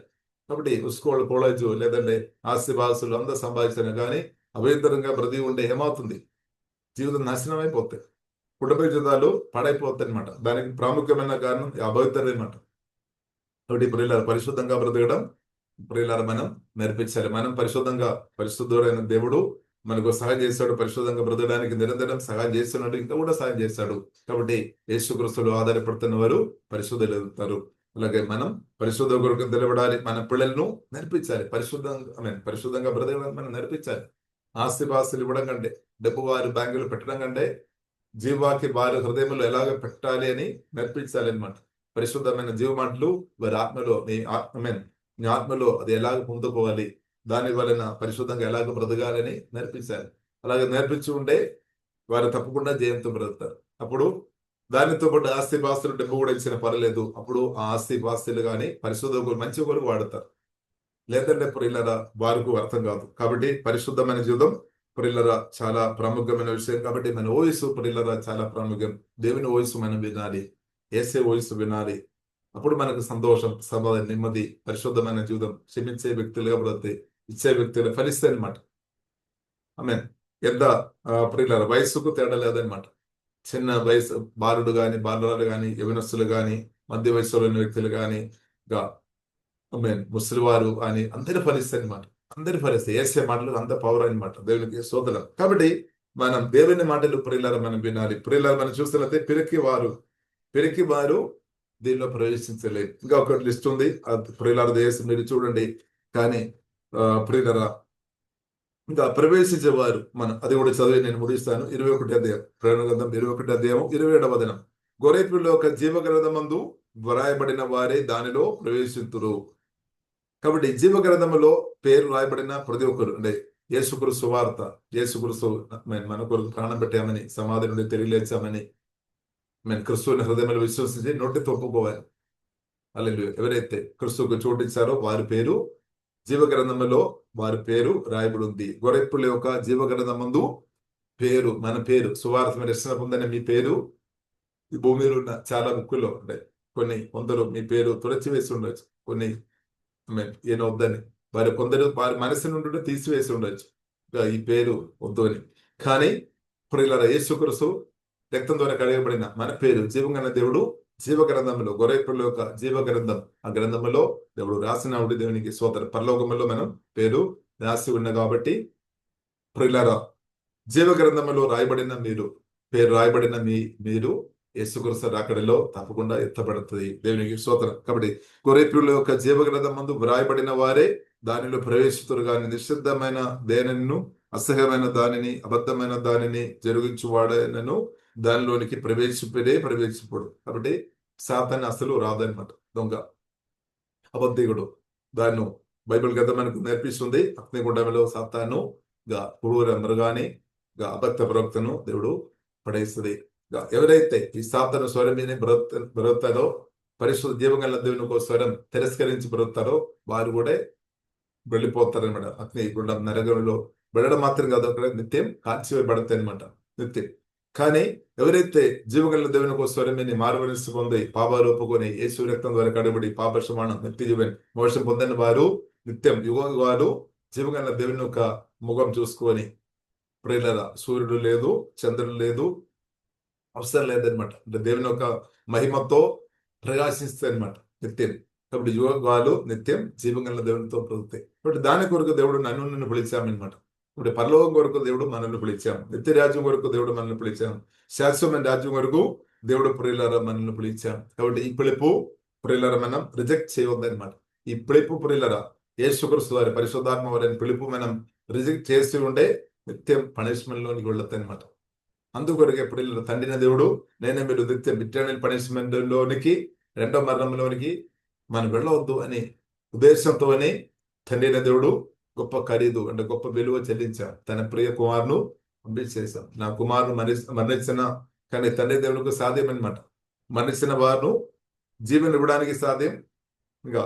కాబట్టి స్కూల్ కాలేజ్ లేదంటే ఆస్తిపాస్తులు అందరూ సంపాదించిన కానీ అభయంతరంగా బ్రతికి ఉంటే ఏమవుతుంది? జీవితం నాశనం అయిపోతాయి, కుటుంబ జీవితాలు పాడైపోతాయి అనమాట. దానికి ప్రాముఖ్యమైన కారణం అభవితరం అనమాట. కాబట్టి ప్రియులారా పరిశుద్ధంగా బ్రతకడం ప్రియులారా మనం నేర్పించాలి. మనం పరిశుద్ధుడైన దేవుడు మనకు సహాయం చేస్తాడు. పరిశుద్ధంగా బ్రతకడానికి నిరంతరం సహాయం చేస్తున్నాడు, ఇంకా కూడా సహాయం చేస్తాడు. కాబట్టి యేసుక్రీస్తులో ఆధారపడుతున్న వారు పరిశుద్ధులు ఎదుగుతారు. అలాగే మనం పరిశుద్ధ కొరకు నిలబడాలి, మన పిల్లలను నేర్పించాలి. పరిశుద్ధంగా బ్రతకడానికి మనం నేర్పించాలి. ఆస్తిపాస్తులు ఇవ్వడం కంటే, డబ్బు వారి బ్యాంకులు పెట్టడం కంటే జీవాకి వారి హృదయంలో ఎలాగ పెట్టాలి అని నేర్పించాలి అనమాట. పరిశుద్ధమైన జీవమాటలు వారి ఆత్మలో నీ ఆత్మలో అది ఎలాగ పొందుకోవాలి, దాని వలన పరిశుద్ధంగా ఎలాగ బ్రతకాలని నేర్పించాలి. అలాగే నేర్పించి ఉంటే వారు తప్పకుండా జయంతో బ్రతుకుతారు. అప్పుడు దానితో పాటు ఆస్తిపాస్తులు డబ్బు కూడా ఇచ్చిన పర్లేదు, అప్పుడు ఆ ఆస్తిపాస్తులు కానీ పరిశుద్ధ మంచి కొరకు వాడతారు. లేదంటే ప్రియులరా వారికి అర్థం కాదు. కాబట్టి పరిశుద్ధమైన జీవితం ప్రియులరా చాలా ప్రాముఖ్యమైన విషయం. కాబట్టి మన వయసు ప్రియులరా చాలా ప్రాముఖ్యం. దేవుని వయసు మనం వినాలి, యేసే వయసు వినాలి. అప్పుడు మనకు సంతోషం, సమాధానం, నెమ్మది, పరిశుద్ధమైన జీవితం, క్షమించే వ్యక్తులుగా బ్రతి ఇచ్చే వ్యక్తులు ఫలిస్తాయి అనమాట. ఎంత ప్రియులరా వయసుకు తేడా లేదనమాట. చిన్న వయసు బాలుడు కానీ బాలురాలు కానీ యవనస్తులు కానీ మధ్య వయసులో ఉన్న వ్యక్తులు కానీ ముసలి వారు అని అందరి ఫలిస్తాయి అనమాట. అందరి ఫలిస్తాయి. ఏసే మాటలు అంత పవర్ అనమాట. దేవునికి స్తోత్రం. కాబట్టి మనం దేవుని మాటలు ప్రియులారా మనం వినాలి. ప్రియులారా మనం చూస్తున్నట్లయితే పిరికి వారు దీనిలో ప్రవేశించలేదు. ఇంకా ఒక లిస్ట్ ఉంది, ప్రియులారా దేశం మీరు చూడండి. కానీ ప్రియులారా ఇంకా ప్రవేశించేవారు అది కూడా చదివి నేను ముగిస్తాను. 21 అధ్యాయం, ప్రకటన గ్రంథం 21 అధ్యాయం 27వ వచనం. గొర్రెపిల్ల యొక్క జీవగ్రంథమందు వ్రాయబడిన వారే దానిలో ప్రవేశింతురు. కాబట్టి జీవగ్రంథములో పేరు రాయబడిన ప్రతి ఒక్కరు, అంటే యేసుక్రీస్తు సువార్త, యేసుక్రీస్తు మన కొరకు ప్రాణం పెట్టామని, సమాధి నుండి తిరిగి లేచామని క్రిస్తువుని హృదయంలో విశ్వసించి నోటితో ఒప్పుకోవాలి. హల్లెలూయా. ఎవరైతే క్రిస్తువుకు చోటిచ్చారో వారి పేరు జీవగ్రంథములో వారి పేరు రాయబడి ఉంది. గొర్రెపిల్ల యొక్క జీవగ్రంథమందు పేరు, మన పేరు సువార్త మీరు రక్షణ పొందని మీ పేరు ఈ భూమి మీద ఉన్న చాలా బుక్కుల్లో ఉంటాయి. కొన్ని కొందరు మీ పేరు తుడచివేసి ఉండొచ్చు, కొన్ని ఏం వద్దని కొందరు వారి మనసు నుండి తీసివేసి ఉండొచ్చు ఈ పేరు వద్దు అని. కానీ ప్రియులారా యేసుక్రీస్తు రక్తం ద్వారా కడగబడిన మన పేరు జీవంగల దేవుడు జీవగ్రంథంలో, గొర్రెపిల్ల యొక్క జీవగ్రంథం, ఆ గ్రంథంలో దేవుడు రాసిన దేవునికి స్తోత్రం. పరలోకములో మనం పేరు రాసి ఉన్న కాబట్టి ప్రియులారా జీవగ్రంథంలో రాయబడిన పేరు రాయబడిన మీరు యేసుక్రీస్తు రాకడలో తప్పకుండా ఎత్తబడుతుంది. దేవునికి స్తోత్రం. కాబట్టి గొర్రెపిల్ల యొక్క జీవగ్రంథం మందు వ్రాయబడిన వారే దానిలో ప్రవేశితురు గాని నిషిద్ధమైన దేనిను, అసహ్యమైన దానిని, అబద్ధమైన దానిని జరిగించువాడనను దానిలోనికి ప్రవేశించడు. కాబట్టి సాతాను అసలు రాదనమాట. దొంగ, అబద్ధికుడు దాన్ని బైబిల్ గ్రంథం మనకు నేర్పిస్తుంది. అగ్నిగుండంలో సాతాను క్రూర మృగాని అబద్ధ ప్రవక్తను దేవుడు పడేస్తుంది. ఎవరైతే ఈ సాతాను స్వరం మీద బ్రతుకుతారో, పరిశుద్ధ జీవగల దేవుని ఒక స్వరం తిరస్కరించి బ్రతుకుతారో వారు కూడా వెళ్ళిపోతారనమాట. అగ్ని గుండం నరకంలో వెళ్ళడం మాత్రం కాదు, అక్కడ నిత్యం కాల్చివేయబడతాయి అనమాట, నిత్యం. కానీ ఎవరైతే జీవగల దేవుని ఒక స్వరం మీద మారుమనస్సు పొంది పాపాలు ఒప్పుకొని యేసు రక్తం ద్వారా కడబడి పాప క్షమాపణ నిత్య జీవన్ మోక్షం పొందని వారు నిత్యం యుగాలు జీవగల దేవుని యొక్క ముఖం చూసుకొని, ప్రియులారా సూర్యుడు లేదు, చంద్రుడు లేదు, అవసరం లేదనమాట. అంటే దేవుని యొక్క మహిమతో ప్రకాశిస్తాయి అనమాట నిత్యం. కాబట్టి యుగాలు నిత్యం జీవగల దేవునితో బ్రతుకుతాయి. కాబట్టి దాని కొరకు దేవుడు నన్ను పిలిచామన్నమాట. ఇప్పుడు పరలోకం కొరకు దేవుడు మనల్ని పిలిచాం, నిత్య రాజ్యం కొరకు దేవుడు మనల్ని పిలిచాం, శాశ్వతమైన రాజ్యం కొరకు దేవుడు ప్రియులారా మనల్ని పిలిచాం. కాబట్టి ఈ పిలుపు ప్రియులారా మనం రిజెక్ట్ చేయవద్దనమాట. ఈ పిలుపు ప్రియులారా యేసుక్రీస్తు వారి పరిశుద్ధాత్మ వారిని పిలుపు మనం రిజెక్ట్ చేసి ఉండే నిత్యం పనిష్మెంట్ లోనికి వెళ్ళొద్దు అనమాట. అందుకొరకు ఎప్పుడు తండ్రిన దేవుడు నేనే మీరు నిత్యం ఇటర్నల్ పనిష్మెంట్ లోనికి, రెండో మరణంలోనికి మనం వెళ్ళవద్దు అని ఉద్దేశంతోనే తండ్రిన దేవుడు గొప్ప ఖరీదు, అంటే గొప్ప విలువ చెల్లించాం. తన ప్రియ కుమారును పంపించేశాం. నా కుమారును మరణించిన కానీ తండ్రి దేవునికి సాధ్యం అనమాట. మరణించిన వారు జీవనం ఇవ్వడానికి సాధ్యం, ఇంకా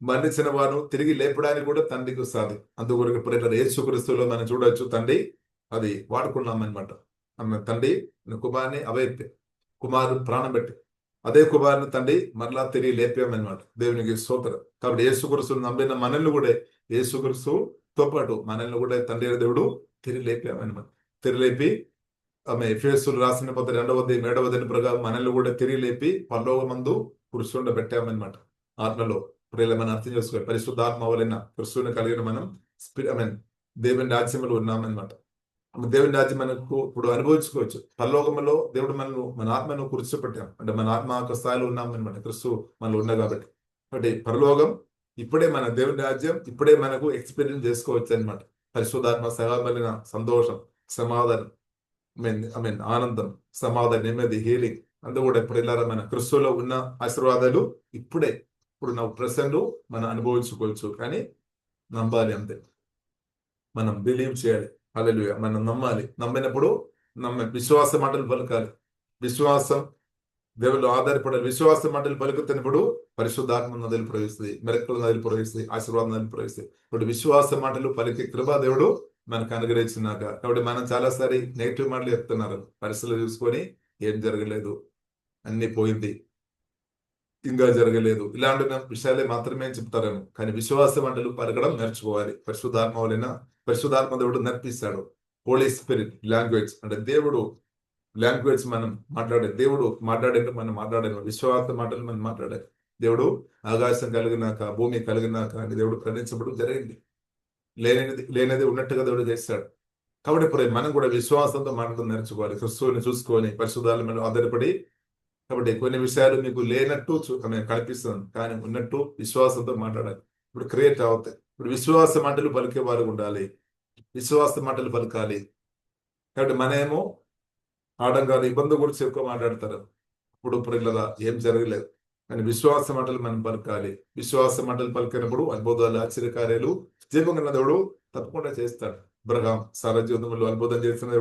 మరణించిన వారు తిరిగి లేపడానికి కూడా తండ్రికి సాధ్యం. అందుకొరకు ప్రియులారా యేసుక్రీస్తులో మనం చూడొచ్చు తండ్రి అది వాడుకున్నాం అనమాట. తండ్రి కుమారుని అవైతే కుమారుడు ప్రాణం పెట్టి అదే కుమారుని తండ్రి మరలా తిరిగి లేపామన్నమాట. దేవునికి స్తోత్రం. కాబట్టి యేసుక్రీస్తును నమ్మిన మనల్ని కూడా యేసుక్రీస్తుతో పాటు మనల్ని కూడా తండ్రి దేవుడు తిరిగి లేపామన్నమాట. తిరిగి లేపి ఎఫెసీయులకు రాసిన పత్రిక 2వ అధ్యాయం 7వ వచనం ప్రకారం మనల్ని కూడా తిరిగి లేపి పరలోకమందు కూర్చుండబెట్టామన్నమాట. ఆత్మలో ప్రియుల మనం అర్థం చేసుకోవాలి. పరిశుద్ధాత్మ వలన క్రిస్తువుని కలిగిన మనం దేవుని రాజ్యంలో ఉన్నామన్నమాట. దేవుని రాజ్యం మనకు ఇప్పుడు అనుభవించుకోవచ్చు. పరలోకంలో దేవుడు మన ఆత్మను కూర్చోపెట్టాం, అంటే మన ఆత్మ యొక్క స్థాయిలో ఉన్నామన్నమాట. క్రిస్తు మనలో ఉన్నా కాబట్టి పరలోకం ఇప్పుడే మన దేవుని రాజ్యం ఇప్పుడే మనకు ఎక్స్పీరియన్స్ చేసుకోవచ్చు అనమాట. పరిశుద్ధాత్మ సహాయమైన సంతోషం, సమాధానం, ఆనందం, సమాధానం, నెమ్మది, హీలింగ్ అందు కూడా ఇప్పుడు మన క్రిస్తులో ఉన్న ఆశీర్వాదాలు ఇప్పుడు నా ప్రెసెంట్ మనం అనుభవించుకోవచ్చు. కానీ నమ్మాలి, అంతే. మనం బిలీవ్ చేయాలి. హల్లెలూయా. మనం నమ్మాలి. నమ్మినప్పుడు విశ్వాస మాటలు పలకాలి. విశ్వాసం దేవుళ్ళు ఆధారపడాలి. విశ్వాస మాటలు పలుకుతున్నప్పుడు పరిశుద్ధాత్మ నదులు ప్రవహిస్తుంది, మెరకుల నదులు ప్రవహిస్తాయి, ఆశీర్వాద నదులు ప్రవహిస్తాయి. ఇప్పుడు విశ్వాస మాటలు పలికి కృపా దేవుడు మనకు అనుగ్రహించినాక. కాబట్టి మనం చాలాసారి నెగిటివ్ మాటలు చెప్తున్నారు. పరిస్థితులు చూసుకొని ఏం జరగలేదు, అన్ని పోయింది, ఇంకా జరగలేదు, ఇలాంటి విషయాలే మాత్రమే చెప్తారేమో. కానీ విశ్వాస మాటలు పలకడం నేర్చుకోవాలి. పరిశుద్ధాత్మ దేవుడు నేర్పిస్తాడు. హోలీ స్పిరిట్ లాంగ్వేజ్, అంటే దేవుడు లాంగ్వేజ్ మనం మాట్లాడే దేవుడు మాట్లాడేది మనం మాట్లాడాలి, విశ్వాస మాటలు మనం మాట్లాడాలి. దేవుడు ఆకాశం కలిగినాక భూమి కలిగినాక అని దేవుడు ప్రకటించబడి జరిగింది. లేనిది లేనిది ఉన్నట్టుగా దేవుడు చేస్తాడు. కాబట్టి ఇప్పుడు మనం కూడా విశ్వాసంతో మాట్లాడడం నేర్చుకోవాలి, క్రిస్తువుని చూసుకొని పరిశుద్ధాల మీద ఆధారపడి. కాబట్టి కొన్ని విషయాలు మీకు లేనట్టు కనిపిస్తుంది, కానీ ఉన్నట్టు విశ్వాసంతో మాట్లాడాలి. ఇప్పుడు క్రియేట్ అవుతాయి. ఇప్పుడు విశ్వాస మాటలు పలికే వారు ఉండాలి, విశ్వాస మాటలు పలకాలి. కాబట్టి మనమేమో ఆడంగారు ఇబ్బంది గురించి ఎక్కువ మాట్లాడతారు. ఇప్పుడు ఇలా ఏం జరగలేదు, కానీ విశ్వాస మాటలు మనం పలకాలి. విశ్వాస మాటలు పలికినప్పుడు అద్భుతాలు ఆశ్చర్యకార్యాలు జీవంగా దేవుడు తప్పకుండా చేస్తాడు. అబ్రహాం సారా జీవితంలో అద్భుతం చేస్తున్న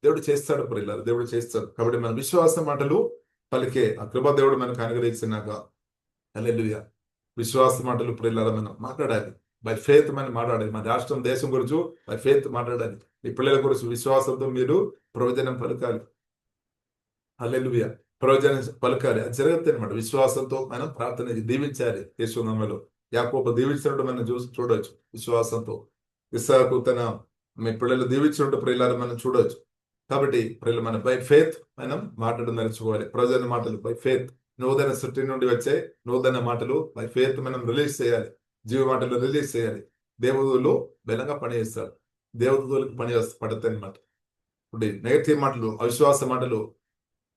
దేవుడు చేస్తాడు. ఇలా దేవుడు చేస్తాడు. కాబట్టి మన విశ్వాస మాటలు పలికే ఆ కృప దేవుడు మనకు అనుగ్రహించినాక హల్లెలూయా. విశ్వాస మాటలు ఇలా మనం మాట్లాడాలి. బై ఫెయిత్ మనం మాట్లాడాలి. మన రాష్ట్రం దేశం గురించి బై ఫెయిత్ మాట్లాడాలి. ఈ పిల్లల గురించి విశ్వాసంతో మీరు ప్రవచనం పలకాలి. హల్లెలూయా. ప్రవచనం పలకాలి. అది జరుగుతుంది అనమాట. విశ్వాసంతో మనం ప్రార్థన దీవించాలి. యేసునామములో యాకోబు దీవించినట్టు మనం చూడవచ్చు విశ్వాసంతో. ఇస్సాకు తన మీ పిల్లలు దీవించినట్టు ప్రియులారా మనం చూడవచ్చు. కాబట్టి ప్రియులు మన బై ఫెయిత్ మనం మాట్లాడడం నేర్చుకోవాలి. ప్రవచన మాటలు బై ఫెయిత్, నూతన సృష్టి నుండి వచ్చే నూతన మాటలు బై ఫెయిత్ మనం రిలీజ్ చేయాలి. జీవ మాటలు రిలీజ్ చేయాలి. దేవదూలు బలంగా పనిచేస్తారు. దేవదూలకు పని పడతాయి అనమాట. ఇప్పుడు నెగటివ్ మాటలు, అవిశ్వాస మాటలు,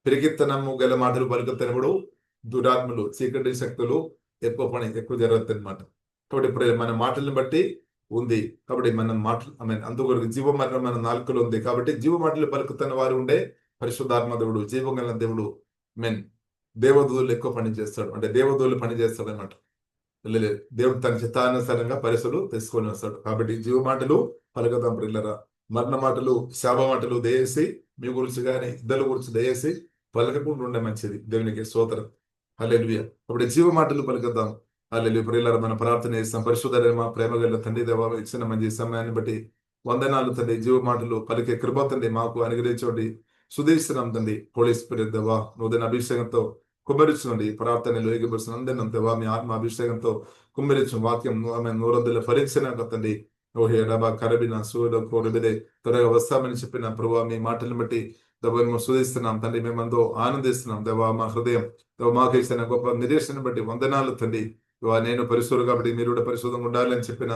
పిరికిత్తనము గల మాటలు పలుకుతున్నప్పుడు దురాత్మలు, చీకటి శక్తులు ఎక్కువ జరుగుతుంది అనమాట. కాబట్టి ఇప్పుడు మన మాటలను బట్టి ఉంది. కాబట్టి మన మాటలు అందుకొరకు జీవ మరణం మన నాలుకలో ఉంది. కాబట్టి జీవ మాటలు పలుకుతున్న వారు ఉండే పరిశుద్ధాత్మ దేవుడు, జీవం గల దేవుడు దేవదూలు ఎక్కువ పని చేస్తాడు. అంటే దేవదూలు పని చేస్తాడు అనమాట. దేవుడు తన చిత్తానుసారంగా పరిస్థితులు తీసుకొని వస్తాడు. కాబట్టి జీవ మాటలు పలుకుదాం ప్రియులరా. మరణ మాటలు, శాప మాటలు దయచేసి మీ గురించి కానీ ఇద్దరు గురించి దయచేసి పలకకుండా ఉండే మంచిది. దేవునికి స్తోత్రం. హల్లెలూయా. కాబట్టి జీవ మాటలు పలుకుదాం. హల్లెలూయా. ప్రియులారా, మన ప్రార్థన చేస్తాం. పరిశుద్ధ మా ప్రేమ గల తండ్రి దేవా, ఇచ్చిన మంచి సమయాన్ని బట్టి వందనాలు తండ్రి. జీవ మాటలు పలికే కృప తండ్రి మాకు అనుగ్రహించండి. సుధీస్తున్నాం తండ్రి. హోలీ స్పిరిట్ దేవా, నూతన అభిషేకంతో కుమ్మరించండి. ప్రార్థనలు ఏకపరుచిన అందరినం దేవా, మీ ఆత్మ అభిషేకంతో కుమ్మరించు. వాక్యం ఆమె నూరందుల పరీక్షణ తండ్రి. ఓహే రబా కరబిన సూర్య కోరబిదే త్వరగా వస్తామని చెప్పిన ప్రభావ మీ మాటలను బట్టి దేవా మేము శోధిస్తున్నాం తండ్రి. మేమందో ఆనందిస్తున్నాం దేవా. మా హృదయం దేవా మాకు ఇచ్చిన గొప్ప నిరీక్షణ బట్టి వందనాలు తండ్రి. నేను పరిశుద్ధుడు కాబట్టి మీరు కూడా పరిశుద్ధంగా ఉండాలని చెప్పిన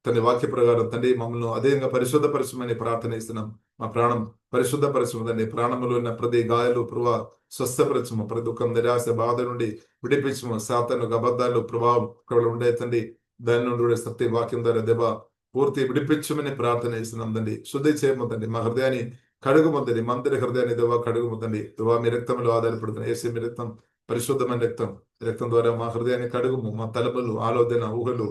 తండ్రి వాక్య ప్రకారం తండ్రి మమ్మల్ని అదేవిధంగా పరిశుద్ధపరచమని ప్రార్థన ఇస్తున్నాం. మా ప్రాణం పరిశుద్ధపరచము తండ్రి. ప్రాణంలో ఉన్న ప్రతి గాయాలు ప్రభావ స్వస్థపరచము. ప్రతి దుఃఖం, నిరాశ, బాధ నుండి విడిపించము. సాతాను అబద్ధాలు ప్రభావం ఇక్కడ ఉండే తండ్రి దాని నుండి కూడా సత్య వాక్యం ద్వారా దేవా పూర్తి విడిపించమని ప్రార్థన చేస్తున్నాం తండ్రి. శుద్ధి చేయమంతండి. మా హృదయాన్ని కడుగుమంతండి. మందిర హృదయాన్ని దేవా కడుగుమంతండి. దేవా మీ రక్తంలో ఆధారపడుతుంది. ఏసీ మీ రక్తం పరిశుద్ధమైన రక్తం. రక్తం ద్వారా మా హృదయాన్ని కడుగుము. మా తలపులు, ఆలోచన, ఊహలు,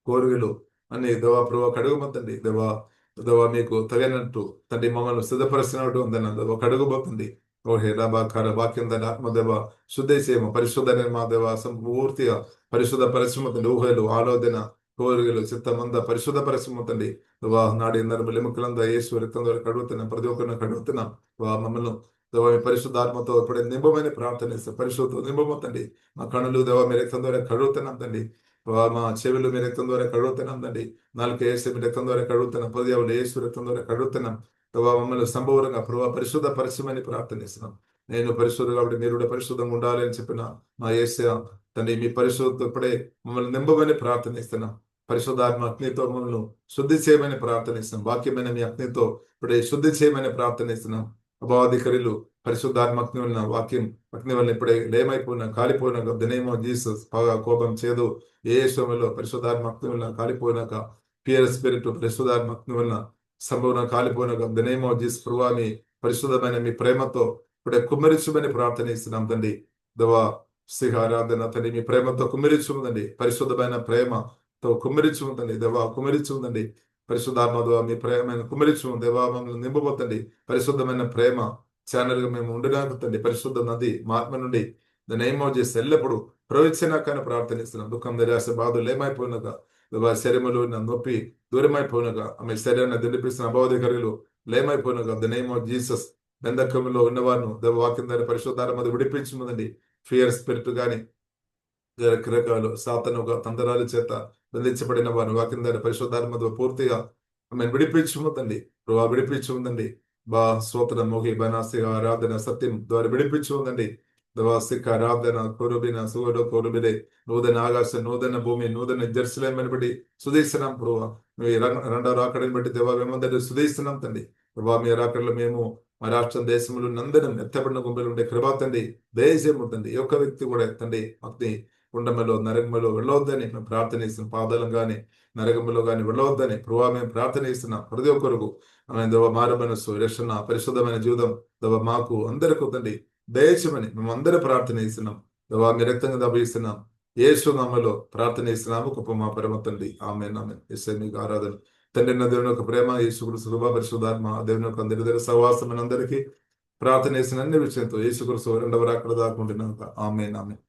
కోరికలు అన్ని దేవా ప్రభావ కడుగుమంతండి. దేవా మీకు తగినట్టు తండ్రి మమ్మల్ని సిద్ధపరిచినట్టు ఉందని దేవా కడుగుపోతుంది. ఓహే రాబాకార వాక్యం దాని ఆత్మదేవ శుద్ధి చేయము. పరిశుద్ధ మా దేవ పూర్తిగా పరిశుద్ధ పరిశ్రమతండి. ఊహలు, ఆలోచన, కోరికలు, చిత్తమంద పరిశుద్ధ పరిశ్రమతండి. నాడి నరములు ఎముకలందా యేసు రక్తం ద్వారా కడుగుతున్నాం. ప్రతి ఒక్కరిని కడుగుతున్నాం. మమ్మల్ని దేవా మీ పరిశుద్ధాత్మతో ఇప్పుడే నింబమని ప్రార్థన ఇస్తాం. పరిశుద్ధ నింబమతండి. మా కనులు దేవా మీ రక్తం ద్వారా కడుగుతున్నాం తండ్రి. మా చెవులు మీ రక్తం ద్వారా కడుగుతున్నాం తండ్రి. నాలుక యేసు మీ రక్తం ద్వారా కడుగుతున్నాం. పదియావులు యేసు రక్తం ద్వారా కడుగుతున్నాం. ప్రభావ మమ్మల్ని సంభవంగా ప్రభావ పరిశుద్ధ పరిశ్రమని ప్రార్థనిస్తున్నాం. నేను పరిశుద్ధ కాబట్టి మీరు కూడా పరిశుద్ధంగా ఉండాలి అని చెప్పిన మా యేసయ్య తండ్రి మీ పరిశుద్ధ ఇప్పుడే మమ్మల్ని నింపమని ప్రార్థనిస్తున్నాం. పరిశుద్ధాత్మ అగ్నితో మమ్మల్ని శుద్ధి చేయమని ప్రార్థనిస్తున్నాం. వాక్యమైన మీ అగ్నితో ఇప్పుడే శుద్ధి చేయమని ప్రార్థనిస్తున్నాం. అభాధికారులు పరిశుద్ధాత్మ అగ్ని వలన వాక్యం అగ్ని వలన ఇప్పుడే లేమైపోయిన కాలిపోయినాక ద నేమ్ ఆఫ్ జీసస్ కోపం చేదు ఏ సమయంలో పరిశుద్ధాత్మ అగ్ని వలన కాలిపోయినాక పియర్ స్పిరిట్ పరిశుద్ధాత్మ అగ్ని వలన సంభవన కాలిపోయినాక ద నేమ్ ఆఫ్ జీసస్ ప్రభా మీ పరిశుద్ధమైన మీ ప్రేమతో ఇప్పుడే కుమ్మరించమని ప్రార్థనిస్తున్నాం తండ్రి. దవా సింహ ఆరాధన తండ్రి మీ ప్రేమతో కుమ్మరించుందండి. పరిశుద్ధమైన ప్రేమతో కుమ్మరించుందండి. దేవా కుమ్మరించుందండి. పరిశుద్ధాత్మ దేవా మీ ప్రేమైన కుమ్మరించు దేవా మమ్మల్ని నింపబోతండి. పరిశుద్ధమైన ప్రేమ ఛానల్ గా మేము ఉండినాక తండ్రి. పరిశుద్ధ నది మా ఆత్మ నుండి ద నేమ్ ఆఫ్ జీసస్ ఎల్లప్పుడు ప్రవచించాక ప్రార్థనిస్తున్నాం. దుఃఖం, నిరాశ, బాధలు ఏమైపోయినాక దేవా శరీరంలో ఉన్న నొప్పి దూరమైపోయినాక ఆమె శరీరాన్ని దిండిపిస్తున్న అభాధికారులు లేమైపోయినాక ద నేమ్ ఆఫ్ జీసస్ బంధకంలో ఉన్నవారు దేవ వాక్యం ద్వారా పరిశుద్ధాత్మ మీద విడిపించుందండి. ఫియర్ స్పిరిట్ గాని రకరకాలు సాతను తంత్రాల చేత బంధించబడిన వారిని వాక్యం ద్వారా పరిశుద్ధాత్మ పూర్తిగా ఆమె విడిపించుందండి. ప్రభావ విడిపించుందండి. బా స్తోత్రం మోగి బనాసిక ఆరాధన సత్యం ద్వారా విడిపించు ఉందండి. దవాసిక ఆరాధన కొరుబిన సుగడు కొరుబిడే నూతన ఆకాశం, నూతన భూమి, నూతన జెరూసలేం బట్టి సుధీస్తున్నాం ప్రభా. మీ రెండో రాకడని బట్టి దేవా మేమందరూ సుధీస్తున్నాం తండ్రి. ప్రభా మీ రాకడలో మేము మా రాష్ట్రం దేశంలో నందరం ఎత్తబడిన గుంపులు ఉండే కృపా తండ్రి దయచేయం తండ్రి. ఈ ఒక్క వ్యక్తి కూడా తండ్రి అగ్ని కుండమలో నరకమలో వెళ్ళవద్దని మేము ప్రార్థన ఇస్తున్నాం. పాదాలం కానీ నరకములో కానీ వెళ్ళవద్దని ప్రభా మేము ప్రార్థన ఇస్తున్నాం. ప్రతి ఒక్కరికి ఆమె దవ మారు మనస్సు, రక్షణ, పరిశుద్ధమైన జీవితం దవ మాకు అందరికీ తండ్రి దయచేయమని మేము అందరూ ప్రార్థన ఇస్తున్నాం. దవ మీ రక్తంగా దభిస్తున్నాం. యేసు నామములో ప్రార్థన ఇస్తున్నాము గొప్ప మా పరమ తండ్రి. ఆమేన్ ఆమేన్. యేసయ్య మీకు ఆరాధన. తండ్రి నా దేవుని యొక్క ప్రేమ, యేసుక్రీస్తు కృప, పరిశుద్ధాత్మ దేవుని యొక్క అందరి దగ్గర సహవాసం అందరికీ ప్రార్థన చేసిన అన్ని విషయంతో యేసుక్రీస్తు రెండవ రాకడ దాకా ఉంటున్నాక. ఆమేన్ ఆమేన్.